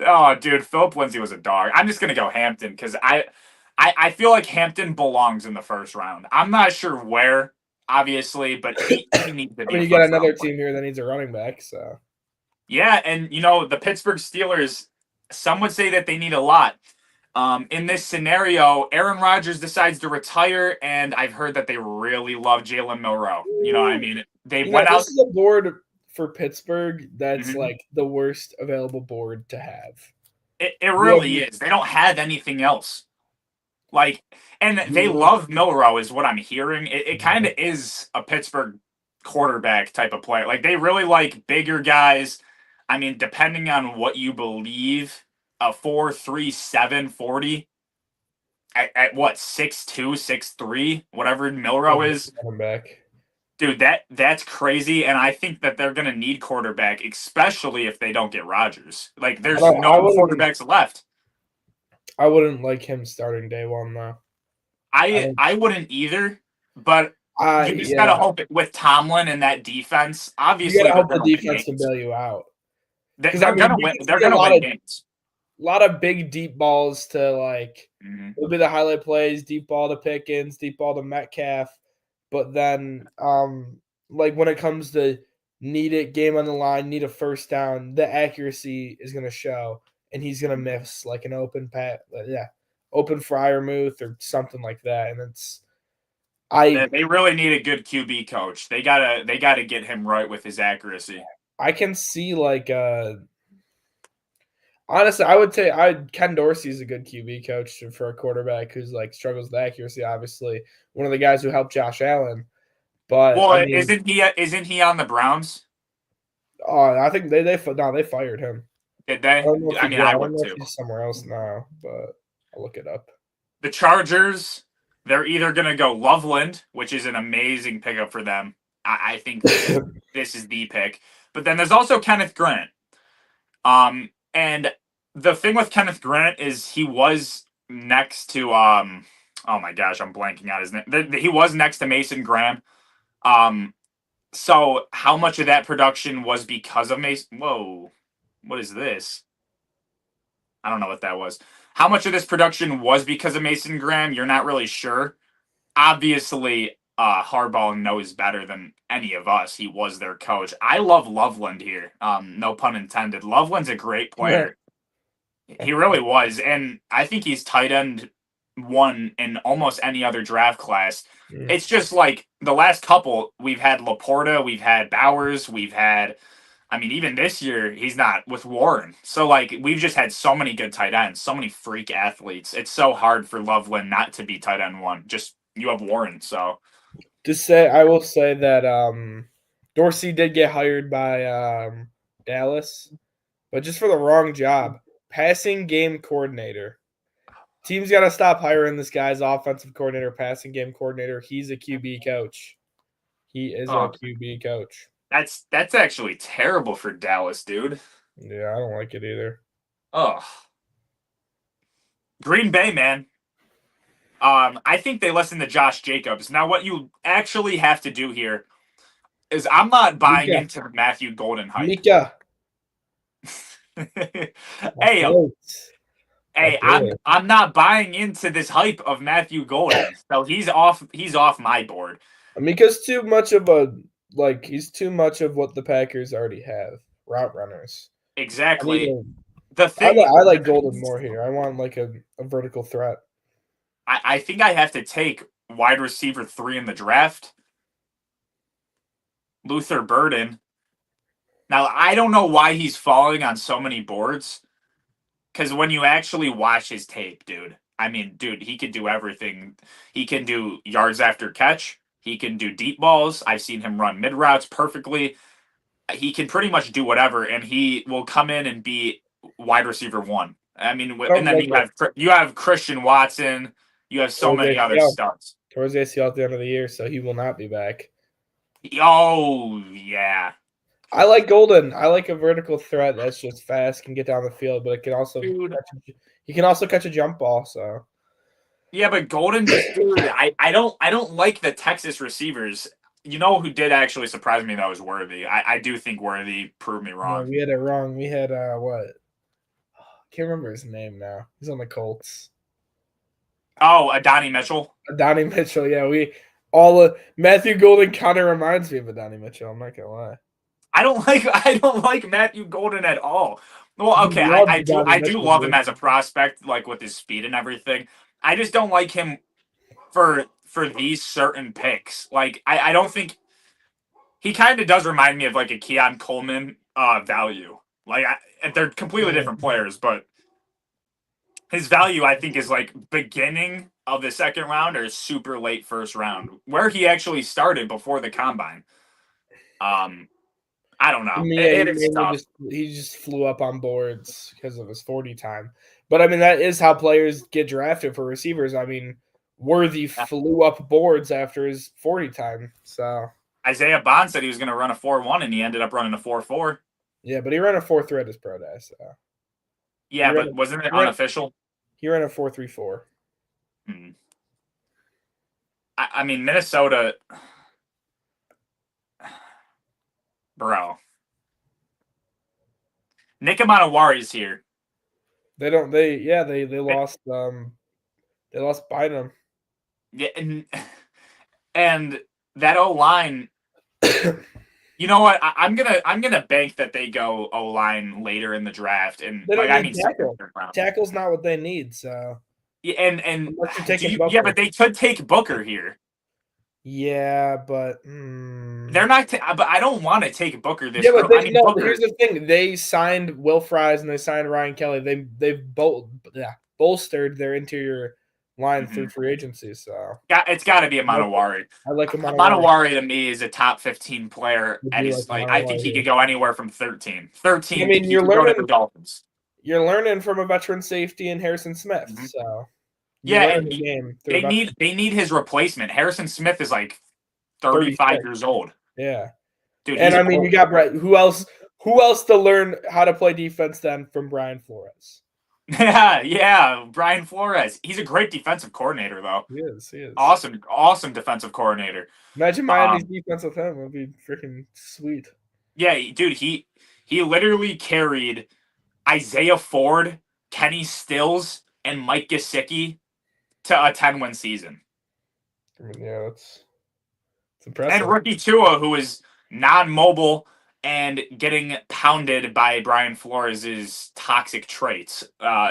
Speaker 1: Oh, dude, Philip Lindsay was a dog. I'm just gonna go Hampton because I feel like Hampton belongs in the first round. I'm not sure where, obviously, but he needs to be.
Speaker 2: I mean, you got another team here that needs a running back, so
Speaker 1: yeah, and the Pittsburgh Steelers. Some would say that they need a lot. In this scenario, Aaron Rodgers decides to retire, and I've heard that they really love Jalen Milroe. You know what I mean? They went out.
Speaker 2: This is a board for Pittsburgh that's like the worst available board to have.
Speaker 1: It really is. They don't have anything else. Like, and they love Milroe is what I'm hearing. It kind of is a Pittsburgh quarterback type of player. Like, they really like bigger guys. I mean, depending on what you believe, a 4.37 40 at what 6'2", 6'3", whatever Milroe is.
Speaker 2: Back.
Speaker 1: Dude, that's crazy, and I think that they're gonna need quarterback, especially if they don't get Rodgers. Like, there's no quarterbacks left.
Speaker 2: I wouldn't like him starting day one though.
Speaker 1: I wouldn't either, but you just gotta hope it with Tomlin and that defense. Obviously,
Speaker 2: you gotta hope the defense can bail you out. Because
Speaker 1: They're gonna win.
Speaker 2: you
Speaker 1: They're
Speaker 2: see
Speaker 1: gonna win games.
Speaker 2: a lot of big deep balls to like.
Speaker 1: Mhm.
Speaker 2: It'll be the highlight plays, deep ball to Pickens, deep ball to Metcalf, but then like when it comes to need it, game on the line, need a first down, the accuracy is gonna show, and he's gonna miss like an open open Fryermuth or something like that, and it's
Speaker 1: They really need a good QB coach. They gotta get him right with his accuracy.
Speaker 2: I can see like honestly, I would say Ken Dorsey is a good QB coach for a quarterback who's like struggles with accuracy. Obviously, one of the guys who helped Josh Allen. But I
Speaker 1: Well,
Speaker 2: mean,
Speaker 1: isn't he on the Browns?
Speaker 2: I think they fired him.
Speaker 1: Did
Speaker 2: I
Speaker 1: they?
Speaker 2: don't know if
Speaker 1: I
Speaker 2: he
Speaker 1: mean,
Speaker 2: did. I
Speaker 1: I
Speaker 2: don't
Speaker 1: would
Speaker 2: know if
Speaker 1: too.
Speaker 2: he's somewhere else now, but I'll look it up.
Speaker 1: The Chargers, they're either gonna go Loveland, which is an amazing pickup for them. I think this is the pick. But then there's also Kenneth Grant. And the thing with Kenneth Grant is he was next to oh my gosh, I'm blanking out his name. He was next to Mason Graham. Um, so how much of that production was because of Mason? Whoa, what is this? I don't know what that was. How much of this production was because of Mason Graham? You're not really sure. Obviously, Harbaugh knows better than any of us. He was their coach. I love Loveland here. No pun intended. Loveland's a great player. He really was, and I think he's tight end one in almost any other draft class. It's just like the last couple we've had Laporta, we've had Bowers, we've had. I mean, even this year he's not with Warren. So like we've just had so many good tight ends, so many freak athletes. It's so hard for Loveland not to be tight end one. Just you have Warren, so
Speaker 2: I will say that Dorsey did get hired by Dallas, but just for the wrong job. Passing game coordinator. Team's got to stop hiring this guy's offensive coordinator, passing game coordinator. He's a QB coach. He is a
Speaker 1: oh,
Speaker 2: QB coach.
Speaker 1: that's actually terrible for Dallas, dude.
Speaker 2: Yeah, I don't like it either.
Speaker 1: Oh, Green Bay, man. I think they listen to Josh Jacobs. Now, what you actually have to do here is I'm not buying
Speaker 2: Mika.
Speaker 1: into the Matthew Golden hype.
Speaker 2: Mika.
Speaker 1: hey,
Speaker 2: That's
Speaker 1: I'm not buying into this hype of Matthew Golden. So he's off my board.
Speaker 2: Mika's too much of a he's too much of what the Packers already have. Route runners.
Speaker 1: Exactly.
Speaker 2: I like Golden more here. I want like a vertical threat.
Speaker 1: I think I have to take wide receiver 3 in the draft. Luther Burden. Now I don't know why he's falling on so many boards. Because when you actually watch his tape, dude, I mean, dude, he can do everything. He can do yards after catch. He can do deep balls. I've seen him run mid routes perfectly. He can pretty much do whatever, and he will come in and be wide receiver 1. I mean, and then you have Christian Watson. You have so many other studs.
Speaker 2: Towards the ACL at the end of the year, so he will not be back.
Speaker 1: Oh yeah.
Speaker 2: I like Golden. I like a vertical threat that's just fast, can get down the field, but it can also he can also catch a jump ball. So
Speaker 1: yeah, but Golden just dude, I don't like the Texas receivers. You know who did actually surprise me? That was Worthy. I do think Worthy proved me wrong.
Speaker 2: No, we had it wrong. We had what? Can't remember his name now. He's on the Colts.
Speaker 1: Oh, Adonai Mitchell.
Speaker 2: Adonai Mitchell. Yeah, Matthew Golden kind of reminds me of Adonai Mitchell. I'm not gonna lie.
Speaker 1: I don't like Matthew Golden at all. Well, okay, I do love him as a prospect, like with his speed and everything. I just don't like him for these certain picks. Like I don't think he kind of does remind me of like a Keon Coleman value. Like they're completely different players, but his value I think is like beginning of the second round or super late first round, where he actually started before the combine. I don't know.
Speaker 2: He just flew up on boards because of his 40 time. But I mean, that is how players get drafted for receivers. I mean, Worthy flew up boards after his 40 time. So
Speaker 1: Isaiah Bond said he was going to run a 4.1 and he ended up running a 4.4.
Speaker 2: Yeah, but he ran a 4.3 at his pro day. So
Speaker 1: yeah, but wasn't it unofficial?
Speaker 2: He ran a 4.34.
Speaker 1: I mean, Minnesota, bro. Nick Amanawari's here.
Speaker 2: They don't. They lost. They lost Bynum.
Speaker 1: Yeah, and that O line. You know what? I'm gonna bank that they go O line later in the draft, and
Speaker 2: They
Speaker 1: like
Speaker 2: don't
Speaker 1: I
Speaker 2: need
Speaker 1: mean second,
Speaker 2: tackle.
Speaker 1: third round.
Speaker 2: Tackle's not what they need. So
Speaker 1: Yeah, and
Speaker 2: unless you're
Speaker 1: do
Speaker 2: taking
Speaker 1: you? Yeah, but
Speaker 2: Booker.
Speaker 1: they could take Booker here.
Speaker 2: Yeah, but
Speaker 1: They're not. But I don't want to take Booker this
Speaker 2: yeah, but
Speaker 1: early. I
Speaker 2: they
Speaker 1: mean
Speaker 2: no. Here's
Speaker 1: Booker.
Speaker 2: the thing: they signed Will Fries and they signed Ryan Kelly. They've bolstered their interior line through
Speaker 1: Mhm.
Speaker 2: free agency. So
Speaker 1: It's got to be
Speaker 2: like
Speaker 1: Amanawari.
Speaker 2: I like him on a wire.
Speaker 1: Manawari to me is a top 15 player,
Speaker 2: I
Speaker 1: and
Speaker 2: do like
Speaker 1: he's
Speaker 2: him
Speaker 1: like
Speaker 2: on a
Speaker 1: I think
Speaker 2: wire
Speaker 1: he
Speaker 2: here.
Speaker 1: could go anywhere from 13.
Speaker 2: I
Speaker 1: 13,
Speaker 2: mean,
Speaker 1: he could go to the Dolphins.
Speaker 2: you're learning from a veteran safety in Harrison Smith.
Speaker 1: Mhm.
Speaker 2: So you
Speaker 1: Yeah,
Speaker 2: learn
Speaker 1: and
Speaker 2: the game through a
Speaker 1: they
Speaker 2: veteran.
Speaker 1: need his replacement. Harrison Smith is like 35
Speaker 2: 36.
Speaker 1: years old.
Speaker 2: Yeah.
Speaker 1: Dude,
Speaker 2: And
Speaker 1: he's
Speaker 2: I mean, you
Speaker 1: old.
Speaker 2: got Brett. Who else? Who else to learn how to play defense then from Brian Flores?
Speaker 1: Yeah, Brian Flores. He's a great defensive coordinator, though.
Speaker 2: He is. He is.
Speaker 1: Awesome defensive coordinator.
Speaker 2: Imagine Miami's
Speaker 1: Um,
Speaker 2: defense with him. It'd be freaking sweet.
Speaker 1: yeah, dude, he literally carried Isaiah Ford, Kenny Stills, and Mike Gesicki to a 10-win season.
Speaker 2: I mean, yeah, it's
Speaker 1: And
Speaker 2: impressive.
Speaker 1: rookie Tua, who is non-mobile and getting pounded by Brian Flores' toxic traits.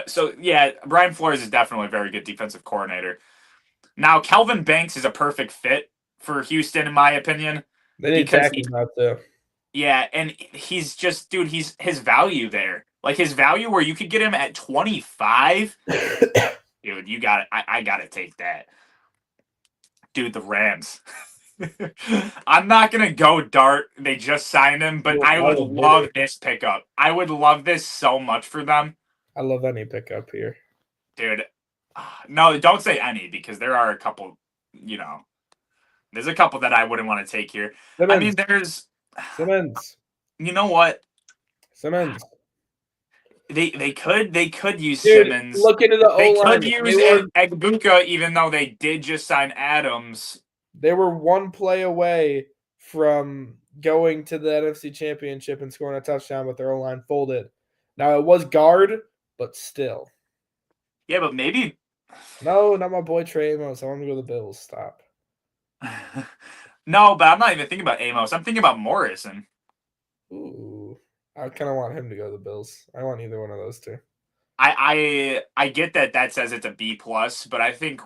Speaker 1: So yeah, Brian Flores is definitely a very good defensive coordinator. Now, Kelvin Banks is a perfect fit for Houston, in my opinion,
Speaker 2: They need
Speaker 1: because he,
Speaker 2: tackles now too.
Speaker 1: yeah, and he's just, dude, he's his value there, like his value where you could get him at 25. Dude, you got it. I gotta take that, dude. The Rams. I'm not gonna go dart. They just signed him, but I would love this pickup. I would love this so much for them,
Speaker 2: I love any pickup here.
Speaker 1: dude. No, don't say any because there are a couple. You know, there's a couple that I wouldn't want to take here. I mean,
Speaker 2: Simmons.
Speaker 1: there's.
Speaker 2: Simmons.
Speaker 1: You know what?
Speaker 2: Simmons.
Speaker 1: They could use
Speaker 2: Dude,
Speaker 1: Simmons.
Speaker 2: look into the
Speaker 1: They
Speaker 2: O
Speaker 1: could
Speaker 2: line.
Speaker 1: use Egbuka, even though they did just sign Adams.
Speaker 2: They were one play away from going to the NFC Championship and scoring a touchdown, but their O line folded. Now it was guard, but still.
Speaker 1: Yeah, but maybe.
Speaker 2: No, not my boy Trey Amos. I want to go to the Bills. Stop.
Speaker 1: No, but I'm not even thinking about Amos. I'm thinking about Morrison.
Speaker 2: Ooh. I kind of want him to go to the Bills. I want either one of those two.
Speaker 1: I get that says it's a B plus, but I think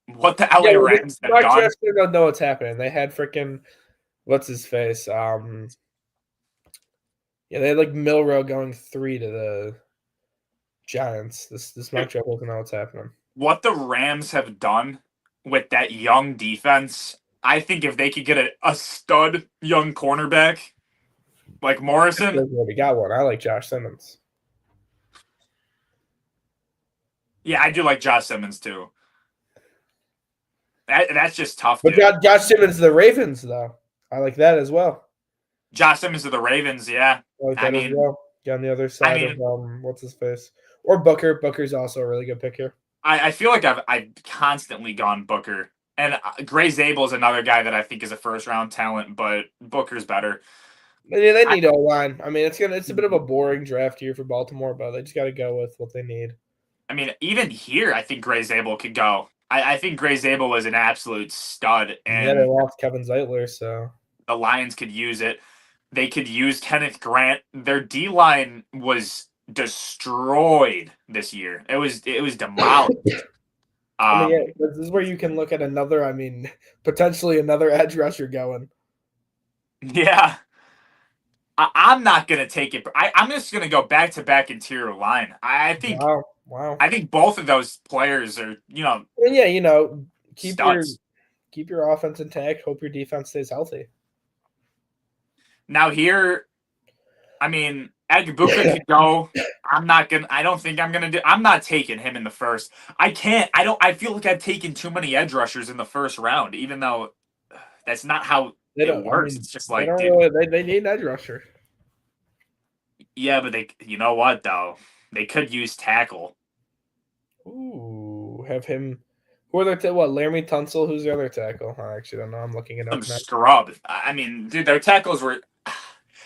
Speaker 1: what the
Speaker 2: Yeah,
Speaker 1: LA Rams have done.
Speaker 2: Rochester don't know what's happening. They had freaking what's his face? Yeah, they had like Milrow going 3 to the Giants. This matchup doesn't know what's happening.
Speaker 1: What the Rams have done with that young defense, I think if they could get a stud young cornerback like Morrison,
Speaker 2: We got one. I like Josh Simmons.
Speaker 1: yeah, I do like Josh Simmons too. That's just tough,
Speaker 2: But
Speaker 1: dude.
Speaker 2: Josh Simmons to the Ravens, though. I like that as well.
Speaker 1: Josh Simmons to the Ravens, yeah.
Speaker 2: I like
Speaker 1: I
Speaker 2: that as
Speaker 1: mean,
Speaker 2: well. Get on the other side of what's his face? Or Booker. Booker's also a really good pick here.
Speaker 1: I feel like I've constantly gone Booker, and Gray Zabel is another guy that I think is a first round talent, but Booker's better.
Speaker 2: Yeah, they need O line. I mean, it's a bit of a boring draft year for Baltimore, but they just got to go with what they need.
Speaker 1: I mean, even here, I think Gray Zabel could go. I think Gray Zabel was an absolute stud,
Speaker 2: Yeah,
Speaker 1: and
Speaker 2: they lost Kevin Zeitler, so
Speaker 1: the Lions could use it. They could use Kenneth Grant. Their D line was destroyed this year. It was demolished.
Speaker 2: I mean, yeah, this is where you can look at another. I mean, potentially another edge rusher going.
Speaker 1: Yeah. I'm not gonna take it. I'm just gonna go back to back interior line. I think
Speaker 2: Wow.
Speaker 1: I think both of those players are,
Speaker 2: And yeah, keep
Speaker 1: studs.
Speaker 2: your offense intact. Hope your defense stays healthy.
Speaker 1: Now here, I mean, Egbuka could go. I don't think I'm gonna do. I'm not taking him in the first. I can't. I don't. I feel like I've taken too many edge rushers in the first round, even though that's not how it works. It's just like, dude.
Speaker 2: They need an edge rusher.
Speaker 1: Yeah, but you know what though? They could use tackle.
Speaker 2: Ooh, have him. Who are their Laramie Tunsil? Who's the other tackle? I actually don't know. I'm looking it up
Speaker 1: Some
Speaker 2: now.
Speaker 1: scrub. I mean, dude, their tackles were.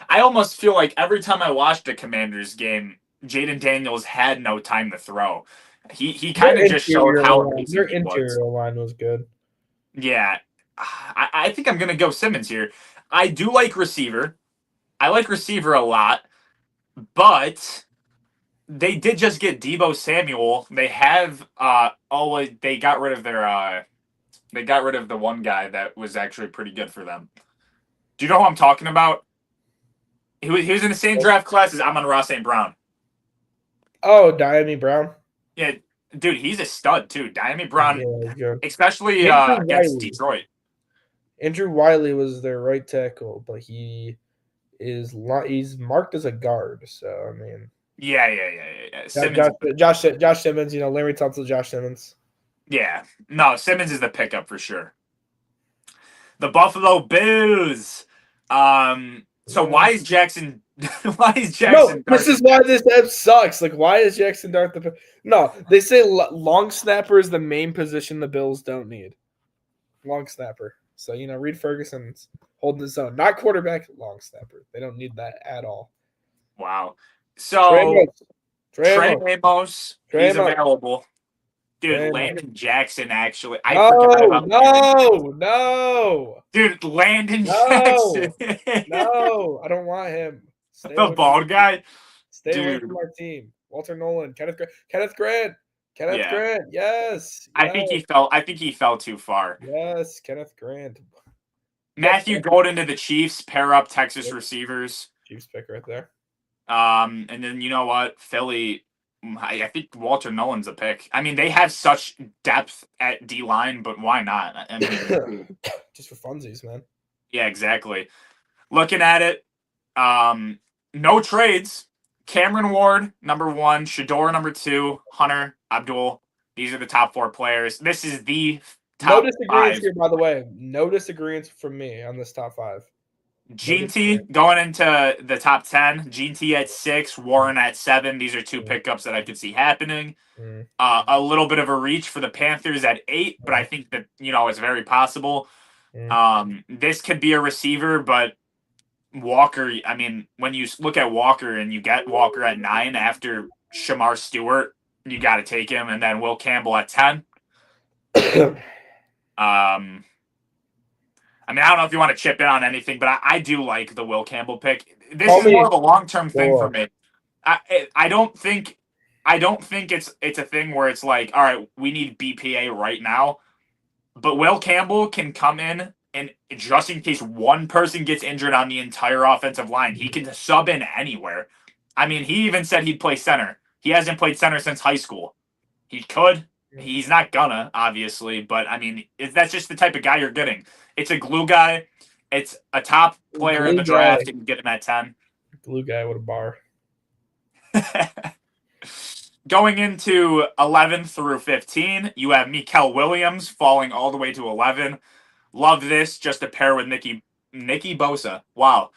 Speaker 1: I almost feel like every time I watched a Commanders game, Jaden Daniels had no time to throw. He kind of just showed how amazing
Speaker 2: Their
Speaker 1: he was.
Speaker 2: interior line was good.
Speaker 1: Yeah, I think I'm gonna go Simmons here. I do like receiver. I like receiver a lot, but they did just get Debo Samuel. They have they got rid of their they got rid of the one guy that was actually pretty good for them. Do you know who I'm talking about? He was in the same draft class as Amon-Ra St. Brown.
Speaker 2: Oh, Diami Brown.
Speaker 1: Yeah, dude, he's a stud too. Diami Brown,
Speaker 2: Yeah, good.
Speaker 1: especially
Speaker 2: Andrew
Speaker 1: against
Speaker 2: Wiley.
Speaker 1: Detroit.
Speaker 2: Andrew Wiley was their right tackle, but he's marked as a guard. So I mean,
Speaker 1: Yeah.
Speaker 2: Josh Simmons. Larry Tunsil, Josh Simmons.
Speaker 1: Yeah, no, Simmons is the pickup for sure. The Buffalo Bills. So why is Jackson? Why is Jackson?
Speaker 2: No, this is why this app sucks. Like, why is Jackson Dart the? No, they say long snapper is the main position the Bills don't need. Long snapper. So Reed Ferguson's holding his own. Not quarterback, long snapper. They don't need that at all.
Speaker 1: Wow. So Trey Amos, he's
Speaker 2: Amos.
Speaker 1: available. Dude,
Speaker 2: Trey
Speaker 1: Landon Jackson actually.
Speaker 2: forgot about no.
Speaker 1: Dude, Landon
Speaker 2: No.
Speaker 1: Jackson.
Speaker 2: No, I don't want him. Stay
Speaker 1: the bald guy.
Speaker 2: Stay away from our team. Walter Nolan, Kenneth Grant. Grant, yes.
Speaker 1: I think he fell too far.
Speaker 2: Yes, Kenneth Grant.
Speaker 1: Matthew Golden to the Chiefs, pair up Texas receivers.
Speaker 2: Chiefs pick right there.
Speaker 1: And then you know what? Philly, I think Walter Nolan's a pick. I mean, they have such depth at D-line, but why not? I mean,
Speaker 2: just for funsies, man.
Speaker 1: Yeah, exactly. Looking at it, no trades. Cameron Ward, number 1. Shedeur, number 2. Hunter, Abdul. These are the top 4 players. This is the top 5.
Speaker 2: No disagreements here, by the way. No disagreements from me on this top 5.
Speaker 1: Gene T going into the top 10. Gene T at 6. Warren at 7. These are 2 pickups that I could see happening. A little bit of a reach for the Panthers at 8, but I think that, it's very possible. This could be a receiver, but Walker, I mean, when you look at Walker and you get Walker at 9 after Shamar Stewart, you got to take him, and then Will Campbell at 10. I mean, I don't know if you want to chip in on anything, but I do like the Will Campbell pick. This is more of a long-term thing for me. I don't think it's a thing where it's like, all right, we need BPA right now, but Will Campbell can come in and just in case one person gets injured on the entire offensive line, he can sub in anywhere. I mean, he even said he'd play center. He hasn't played center since high school. He could. He's not gonna, obviously, but I mean, that's just the type of guy you're getting. It's a glue guy. It's a top player in the draft. You can get him at 10.
Speaker 2: Glue guy with a bar.
Speaker 1: Going into 11 through 15, you have Mikael Williams falling all the way to 11. Love this, just a pair with Nicky Bosa. Wow.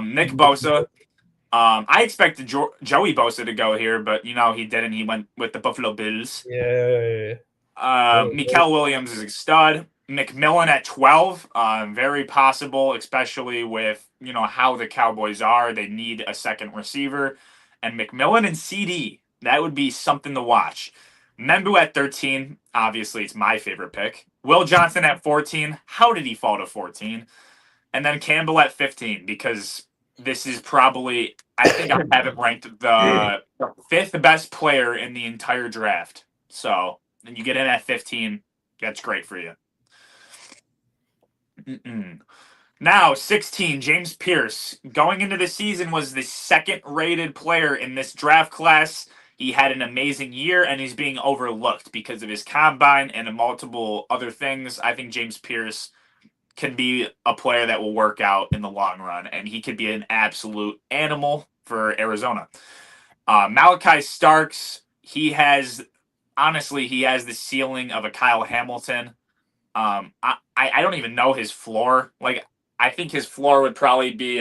Speaker 1: Nick Bosa. I expected Joey Bosa to go here, but he didn't. He went with the Buffalo Bills.
Speaker 2: Yeah.
Speaker 1: Mikael Williams is a stud. McMillan at 12, very possible, especially with how the Cowboys are. They need a second receiver, and McMillan and CD, that would be something to watch. Membu at 13, obviously it's my favorite pick. Will Johnson at 14, how did he fall to 14? And then Campbell at 15, because this is probably, I think I have it ranked the 5th best player in the entire draft. So, and you get in at 15, that's great for you. Now, 16, James Pierce. Going into the season was the 2nd-rated player in this draft class. He had an amazing year, and he's being overlooked because of his combine and multiple other things. I think James Pierce can be a player that will work out in the long run, and he could be an absolute animal for Arizona. Malachi Starks, he has the ceiling of a Kyle Hamilton. I don't even know his floor. Like, I think his floor would probably be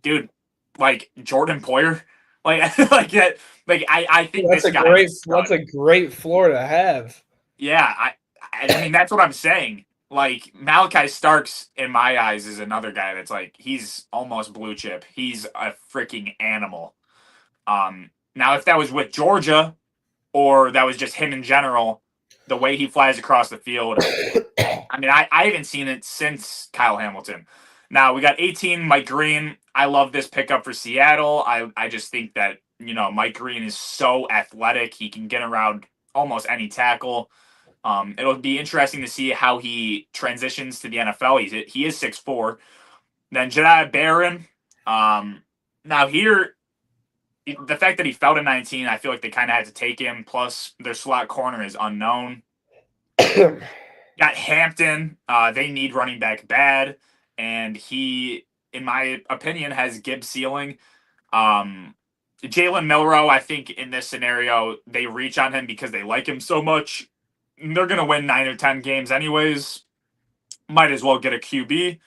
Speaker 1: dude, like Jordan Poyer. Like like that. Like I think
Speaker 2: that's a great floor to have.
Speaker 1: Yeah, I mean that's what I'm saying. like Malachi Starks in my eyes is another guy that's like he's almost blue chip. He's a freaking animal. Now if that was with Georgia or that was just him in general, the way he flies across the field, I mean, I haven't seen it since Kyle Hamilton. Now we got 18, Mike Green. I love this pickup for Seattle. I just think that, Mike Green is so athletic. He can get around almost any tackle. It'll be interesting to see how he transitions to the NFL. He is 6'4". Then Jedi Barron. Now here, the fact that he fell to 19, I feel like they kind of had to take him. Plus, their slot corner is unknown. Got Hampton. They need running back bad, and he, in my opinion, has Gibbs ceiling. Jalen Milrow, I think in this scenario, they reach on him because they like him so much. They're going to win 9 or 10 games anyways. Might as well get a QB,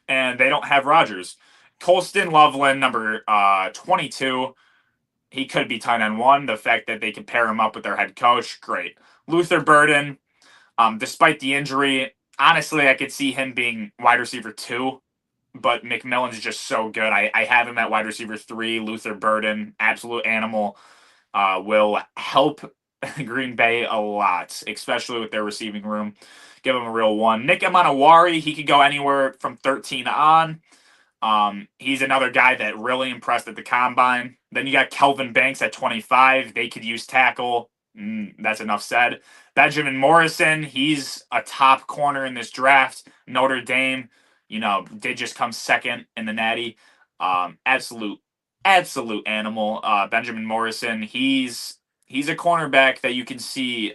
Speaker 1: and they don't have Rodgers. Colston Loveland, number 22. He could be tight end 1. The fact that they can pair him up with their head coach, great. Luther Burden, despite the injury, honestly, I could see him being wide receiver 2, but McMillan's just so good. I have him at wide receiver 3. Luther Burden, absolute animal, will help Green Bay a lot, especially with their receiving room. Give him a real 1. Nick Emanawari, he could go anywhere from 13 on. He's another guy that really impressed at the combine. Then you got Kelvin Banks at 25. They could use tackle. That's enough said. Benjamin Morrison, he's a top corner in this draft. Notre Dame, did just come second in the Natty. Absolute animal. Benjamin Morrison, he's a cornerback that you can see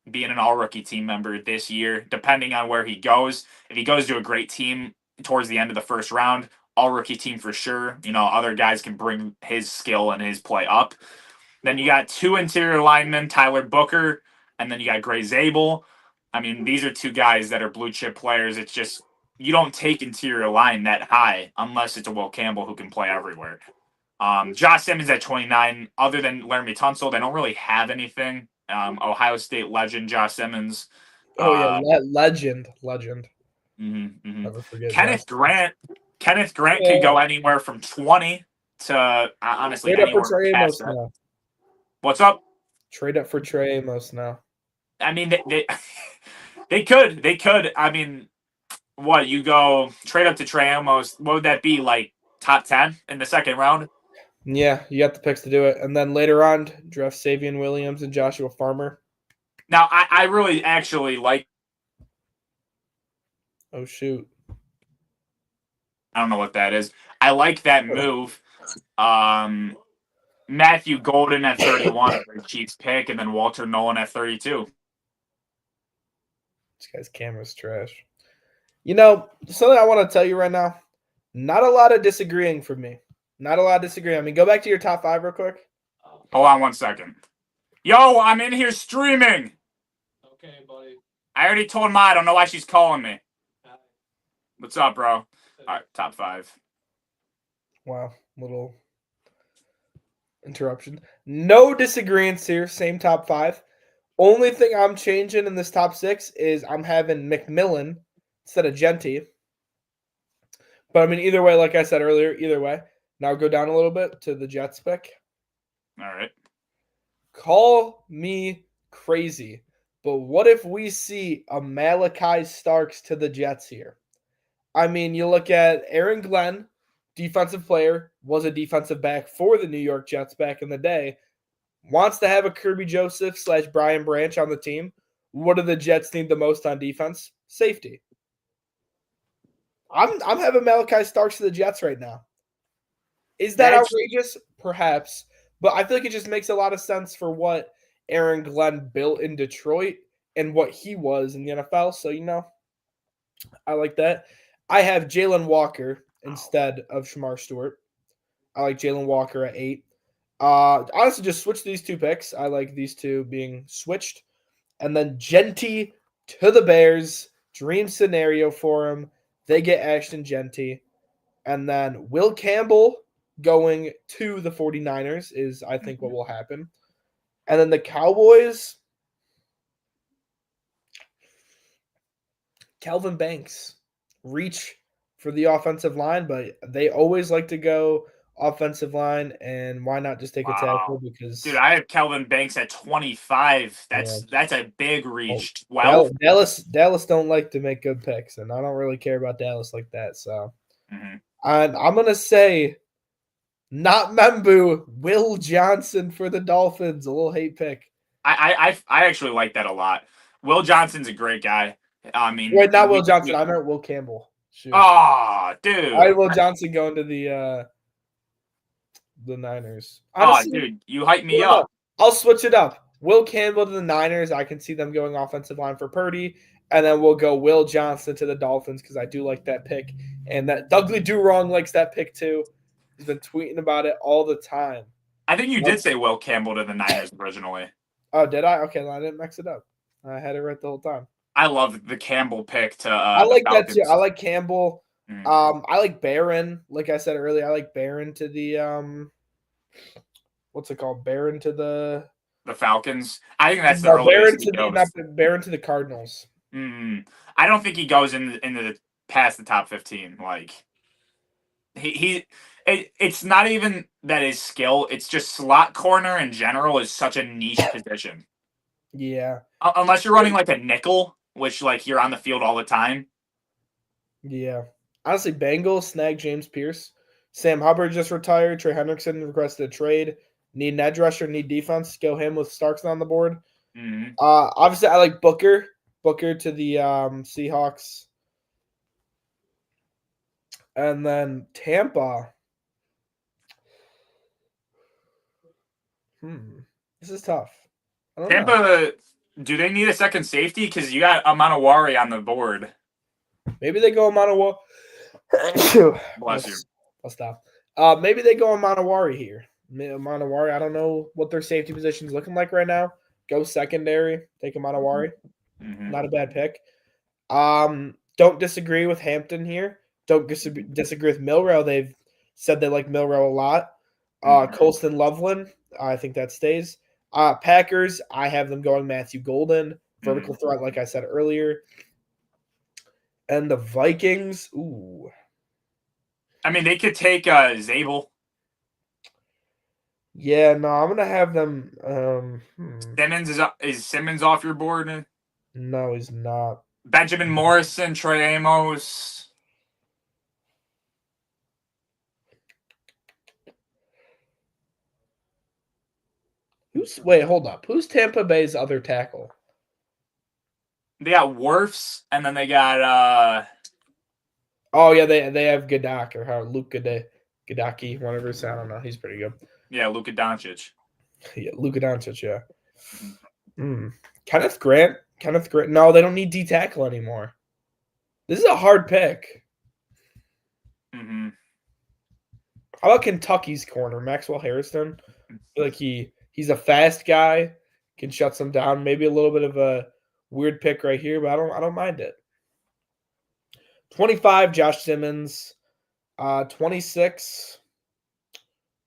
Speaker 1: being an all-rookie team member this year, depending on where he goes. If he goes to a great team towards the end of the first round, all-rookie team for sure. Other guys can bring his skill and his play up. Then you got 2 interior linemen, Tyler Booker, and then you got Gray Zabel. I mean, these are 2 guys that are blue chip players. It's just, you don't take interior line that high unless it's a Will Campbell who can play everywhere. Josh Simmons at 29. Other than Laramie Tunsil, they don't really have anything. Ohio State legend Josh Simmons.
Speaker 2: Oh yeah, legend.
Speaker 1: Never
Speaker 2: forget
Speaker 1: Kenneth Grant. Kenneth Grant could go anywhere from 20 to honestly
Speaker 2: Trade up
Speaker 1: anywhere
Speaker 2: for Trey
Speaker 1: past
Speaker 2: Amos
Speaker 1: that.
Speaker 2: now.
Speaker 1: What's up?
Speaker 2: Trade up for Trey Amos now.
Speaker 1: I mean, they could. I mean, what, you go trade up to Trey Amos? What would that be, like top 10 in the second round?
Speaker 2: Yeah, you got the picks to do it, and then later on, draft Savion Williams and Joshua Farmer.
Speaker 1: Now, I really actually like.
Speaker 2: Oh shoot!
Speaker 1: I don't know what that is. I like that move. Matthew Golden at 31, the Chiefs pick, and then Walter Nolan at 32.
Speaker 2: This guy's camera's trash. Something I want to tell you right now. Not a lot of disagreeing from me. Not a lot of disagreeing. I mean, go back to your top 5 real quick.
Speaker 1: Hold on 1 second. Yo, I'm in here streaming.
Speaker 3: Okay, buddy.
Speaker 1: I already told Ma I don't know why she's calling me. What's up, bro? All right, top 5.
Speaker 2: Wow, little interruption. No disagreements here. Same top 5. Only thing I'm changing in this top 6 is I'm having McMillan instead of Genty. But I mean, either way, like I said earlier, either way. Now go down a little bit to the Jets pick.
Speaker 1: All right.
Speaker 2: Call me crazy, but what if we see a Malachi Starks to the Jets here? I mean, you look at Aaron Glenn, defensive player, was a defensive back for the New York Jets back in the day, wants to have a Kirby Joseph / Brian Branch on the team. What do the Jets need the most on defense? Safety. I'm having Malachi Starks to the Jets right now. Is that outrageous? Perhaps. But I feel like it just makes a lot of sense for what Aaron Glenn built in Detroit and what he was in the NFL. So, I like that. I have Jalen Walker instead of Shamar Stewart. I like Jalen Walker at 8. Honestly, just switch these 2 picks. I like these 2 being switched. And then Genty to the Bears. Dream scenario for him. They get Ashton Genty. And then Will Campbell going to the 49ers is, I think, what will happen. And then the Cowboys. Calvin Banks reach for the offensive line, but they always like to go offensive line, and why not just take a tackle?
Speaker 1: Wow. Dude,
Speaker 2: Because
Speaker 1: I have Kelvin Banks at 25.
Speaker 2: yeah,
Speaker 1: That's a big
Speaker 2: well,
Speaker 1: reach. 12?
Speaker 2: Dallas don't like to make good picks, and I don't really care about Dallas like that. So,
Speaker 1: Hmm.
Speaker 2: and I'm gonna say not Membu, Will Johnson for the Dolphins. A little hate pick.
Speaker 1: I actually like that a lot. Will Johnson's a great guy. I mean,
Speaker 2: Wait, not Will Johnson. I meant Will Campbell. Shoot,
Speaker 1: oh,
Speaker 2: I had
Speaker 1: dude.
Speaker 2: Will Johnson going to the Niners.
Speaker 1: Oh,
Speaker 2: Honestly,
Speaker 1: dude, you hyped me
Speaker 2: no, no.
Speaker 1: up.
Speaker 2: I'll switch it up. Will Campbell to the Niners. I can see them going offensive line for Purdy. And then we'll go Will Johnson to the Dolphins because I do like that pick. And that Dougley Do Wrong likes that pick too. He's been tweeting about it all the time.
Speaker 1: I think you did say Will Campbell to the Niners originally.
Speaker 2: Oh, did I? Okay, well, I didn't mix it up. I had it right the whole time.
Speaker 1: I love the Campbell pick to
Speaker 2: I
Speaker 1: the
Speaker 2: like that too.
Speaker 1: Falcons.
Speaker 2: I like Campbell.
Speaker 1: Mm.
Speaker 2: I like Barron. Like I said earlier, I like Barron to the what's it called? Barron to the
Speaker 1: The Falcons. I think that's the
Speaker 2: no, Barron
Speaker 1: earliest he
Speaker 2: to the not
Speaker 1: goes.
Speaker 2: Barron to the Cardinals.
Speaker 1: I don't think he goes into the past the top 15. Like it's not even that his skill. It's just slot corner in general is such a niche position.
Speaker 2: Yeah.
Speaker 1: Unless you're running like a nickel, which like you're on the field all the time.
Speaker 2: Yeah. Honestly, Bengals snag James Pierce. Sam Hubbard just retired. Trey Hendrickson requested a trade. Need an edge rusher, need defense. Go him with Starks on the board.
Speaker 1: Mm-hmm.
Speaker 2: Obviously, I like Booker. Booker to the Seahawks. And then Tampa. This is tough. I don't know.
Speaker 1: Tampa, do they need a second safety? Because you got Amanawari on the board.
Speaker 2: Maybe they go Manawari.
Speaker 1: Bless you.
Speaker 2: I'll stop. Maybe they go Manawari here. Manawari, I don't know what their safety position is looking like right now. Go secondary. Take a Manawari.
Speaker 1: Mm-hmm.
Speaker 2: Not a bad pick. Don't disagree with Hampton here. Don't disagree with Milrow. They've said they like Milrow a lot. Colston Loveland, I think that stays. Packers, I have them going Matthew Golden, vertical threat, like I said earlier. And the Vikings, ooh.
Speaker 1: I mean, they could take Zabel.
Speaker 2: Yeah, no, I'm gonna have them.
Speaker 1: Simmons is Simmons off your board?
Speaker 2: No, he's not.
Speaker 1: Benjamin Morrison, Trey Amos.
Speaker 2: Wait, hold up. Who's Tampa Bay's other tackle?
Speaker 1: They got Wirfs, and then they got
Speaker 2: Oh yeah, they have Gadak or how Luke Gadaki, whatever. So I don't know. He's pretty good.
Speaker 1: yeah, Luka Doncic.
Speaker 2: Yeah, Luka Doncic. Yeah. Kenneth Grant. No, they don't need D tackle anymore. This is a hard pick.
Speaker 1: Mm-hmm.
Speaker 2: How about Kentucky's corner, Maxwell Harrison? I feel like he's a fast guy, can shut some down. Maybe a little bit of a weird pick right here, but I don't mind it. 25, Josh Simmons. 26.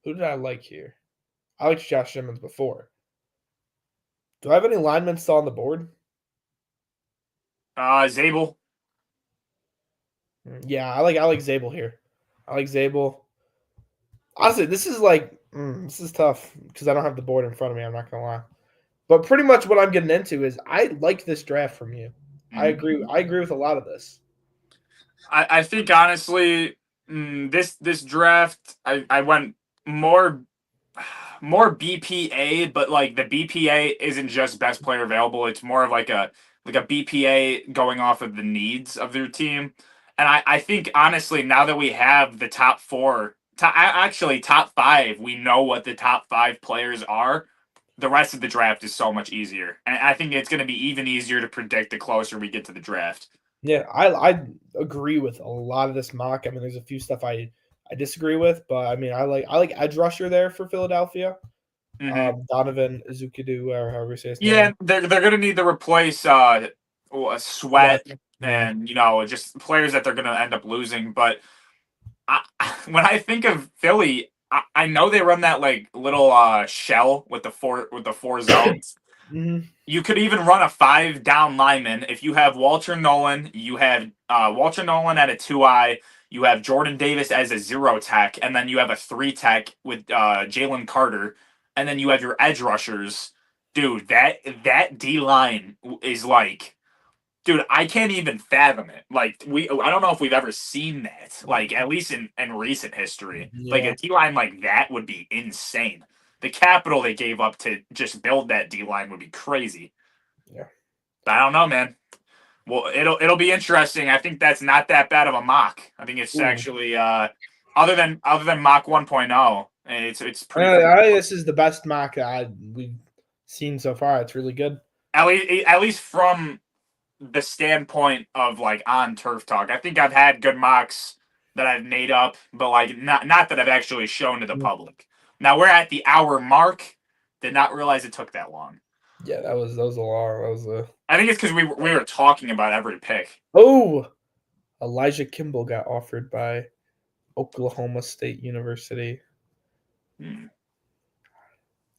Speaker 2: Who did I like here? I liked Josh Simmons before. Do I have any linemen still on the board?
Speaker 1: Zabel.
Speaker 2: Yeah, I like Zabel here. I like Zabel. Honestly, this is tough because I don't have the board in front of me. I'm not gonna lie, but pretty much what I'm getting into is I like this draft from you. Mm-hmm. I agree with a lot of this.
Speaker 1: I think honestly, this draft I went more BPA, but like the BPA isn't just best player available. It's more of like a BPA going off of the needs of their team. And I think honestly, now that we have the top four, actually top five, we know what the top five players are. The rest of the draft is so much easier. And I think it's going to be even easier to predict the closer we get to the draft.
Speaker 2: Yeah, I agree with a lot of this mock. I mean, there's a few stuff I disagree with, but I mean, I like edge rusher there for Philadelphia. Mm-hmm. Donovan Ezeudu, or however you say his name.
Speaker 1: Yeah, they're gonna need to replace Sweat and just players that they're gonna end up losing. But when I think of Philly, I know they run that like little shell with the four zones.
Speaker 2: Mhm.
Speaker 1: You could even run a 5 down lineman if you have Walter Nolan. You have Walter Nolan at a 2-eye. You have Jordan Davis as a 0 tech, and then you have a 3 tech with Jalen Carter, and then you have your edge rushers. Dude, that D line is like, dude, I can't even fathom it. Like I don't know if we've ever seen that. Like at least in recent history, like
Speaker 2: Yeah.
Speaker 1: a D line like that would be insane. The capital they gave up to just build that D line would be crazy.
Speaker 2: Yeah.
Speaker 1: But I don't know, man. Well, it'll be interesting. I think that's not that bad of a mock. I think it's
Speaker 2: Ooh.
Speaker 1: actually other than mock 1.0, it's pretty
Speaker 2: This is the best mock we've seen so far. It's really good.
Speaker 1: at least from the standpoint of like on Turf Talk. I think I've had good mocks that I've made up, but like not that I've actually shown to the public. Now we're at the hour mark. Did not realize it took that long.
Speaker 2: Yeah, that was a long. That was a
Speaker 1: I think it's because we were talking about every pick.
Speaker 2: Elijah Kimball got offered by Oklahoma State University.
Speaker 1: Hmm.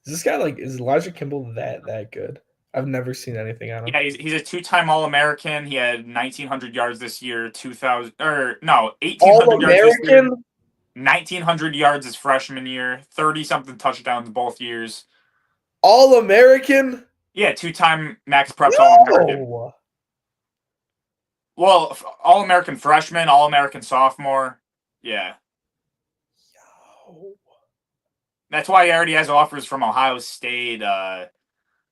Speaker 2: Is Elijah Kimball that good? I've never seen anything on him.
Speaker 1: Yeah, he's a 2-time All-American. He had 1,900 yards this year, 2,000 or no, 1,800 yards this year,
Speaker 2: All-American?
Speaker 1: 1,900 yards his freshman year, 30-something touchdowns both years.
Speaker 2: All-American?
Speaker 1: Yeah, 2-time Max Preps All-American.
Speaker 2: No.
Speaker 1: Well, All-American freshman, All-American sophomore. Yeah.
Speaker 2: Yo.
Speaker 1: That's why he already has offers from Ohio State.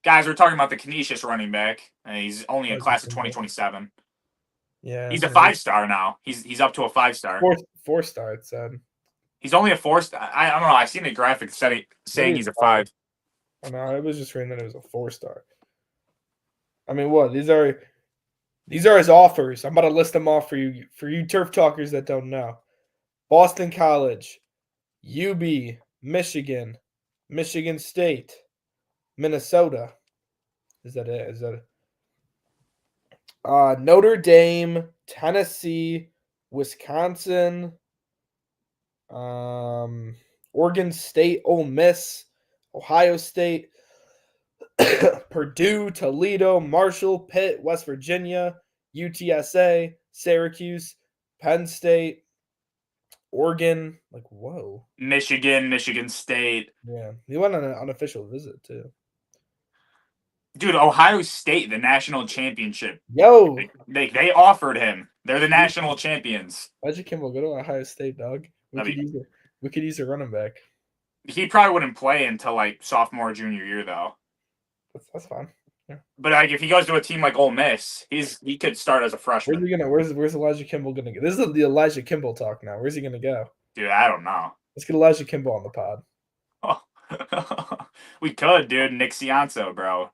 Speaker 1: Guys, we're talking about the Canisius running back. He's only a class of 2027.
Speaker 2: Yeah.
Speaker 1: He's a 5-star now. He's up to a 5-star.
Speaker 2: Four-star, it said.
Speaker 1: He's only a 4-star. I don't know. I've seen the graphic saying he's a 5.
Speaker 2: Oh, no, I was just reading that it was a 4-star. I mean, what? These are his offers. I'm about to list them off for you turf talkers that don't know. Boston College, UB, Michigan, Michigan State, Minnesota. Is that it? Is that Notre Dame, Tennessee, Wisconsin, Oregon State, Ole Miss, Ohio State, Purdue, Toledo, Marshall, Pitt, West Virginia, UTSA, Syracuse, Penn State, Oregon. Like, whoa.
Speaker 1: Michigan State.
Speaker 2: Yeah. He went on an unofficial visit, too.
Speaker 1: Dude, Ohio State, the national championship.
Speaker 2: Yo.
Speaker 1: They offered him. They're the national champions.
Speaker 2: Elijah Kimball, go to Ohio State, dog. We could use a running back.
Speaker 1: He probably wouldn't play until like sophomore, junior year, though.
Speaker 2: That's fine. Yeah.
Speaker 1: But like, if he goes to a team like Ole Miss, he could start as a freshman.
Speaker 2: Where's Elijah Kimball gonna go? This is the Elijah Kimball talk now. Where's he gonna go?
Speaker 1: Dude, I don't know.
Speaker 2: Let's get Elijah Kimball on the pod.
Speaker 1: Oh. We could, dude. Nick Ciancio, bro.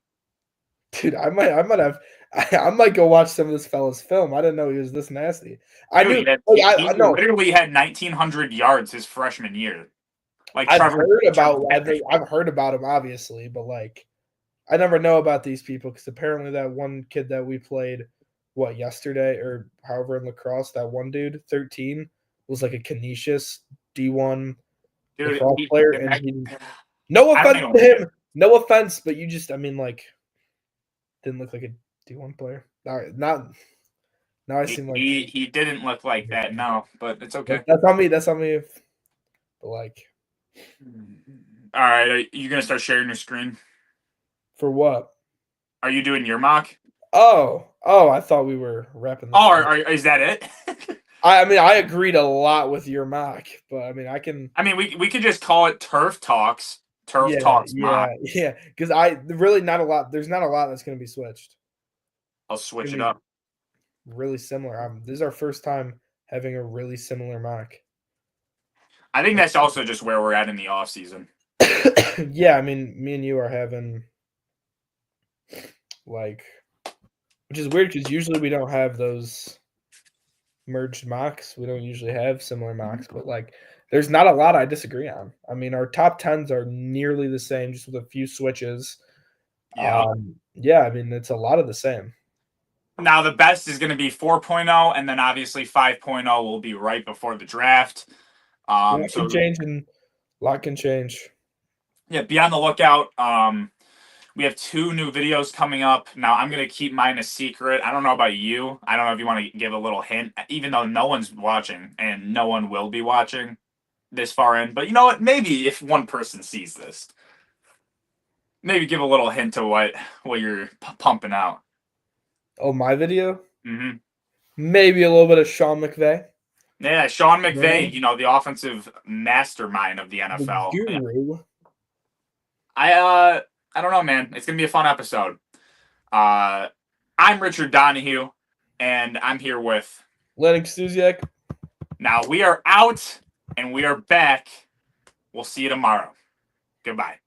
Speaker 2: Dude, I might go watch some of this fella's film. I didn't know he was this nasty. I
Speaker 1: Dude,
Speaker 2: knew.
Speaker 1: he literally had 1,900 yards his freshman year. Like
Speaker 2: I've heard about him, obviously, but like, I never know about these people because apparently that one kid that we played, yesterday or however in lacrosse, that one dude, 13, was like a Canisius D1 lacrosse player, and no offense to him, no offense, but you just, didn't look like a D1 player. All right, now I seem like
Speaker 1: he didn't look like that, no, but it's okay.
Speaker 2: That's on me. But like,
Speaker 1: all right, are you gonna start sharing your screen?
Speaker 2: For what?
Speaker 1: Are you doing your mock?
Speaker 2: Oh, I thought we were wrapping.
Speaker 1: Is that it?
Speaker 2: I agreed a lot with your mock, but I can.
Speaker 1: We could just call it Turf Talks. Talks mock.
Speaker 2: Yeah, because not a lot. There's not a lot that's going to be switched.
Speaker 1: I'll switch it up.
Speaker 2: Really similar. This is our first time having a really similar mock.
Speaker 1: I think that's also just where we're at in the off season.
Speaker 2: Yeah, me and you are having which is weird because usually we don't have those merged mocks. We don't usually have similar mocks, but like, there's not a lot I disagree on. Our top 10s are nearly the same, just with a few switches.
Speaker 1: Yeah.
Speaker 2: It's a lot of the same.
Speaker 1: Now the best is going to be 4.0, and then obviously 5.0 will be right before the draft.
Speaker 2: Lot can change. Yeah,
Speaker 1: be on the lookout. We have 2 new videos coming up. Now, I'm going to keep mine a secret. I don't know about you. I don't know if you want to give a little hint, even though no one's watching and no one will be watching this far in. But you know what? Maybe if one person sees this, maybe give a little hint to what you're pumping out.
Speaker 2: Oh, my video?
Speaker 1: Hmm.
Speaker 2: Maybe a little bit of Sean McVay.
Speaker 1: Yeah, Sean McVay,
Speaker 2: Yeah.
Speaker 1: the offensive mastermind of the
Speaker 2: The
Speaker 1: NFL. Yeah.
Speaker 2: guru.
Speaker 1: I don't know, man. It's gonna be a fun episode. Uh, I'm Richard Donahue, and I'm here with.
Speaker 2: Lennox Stuziak.
Speaker 1: Now we are out, and we are back. We'll see you tomorrow. Goodbye.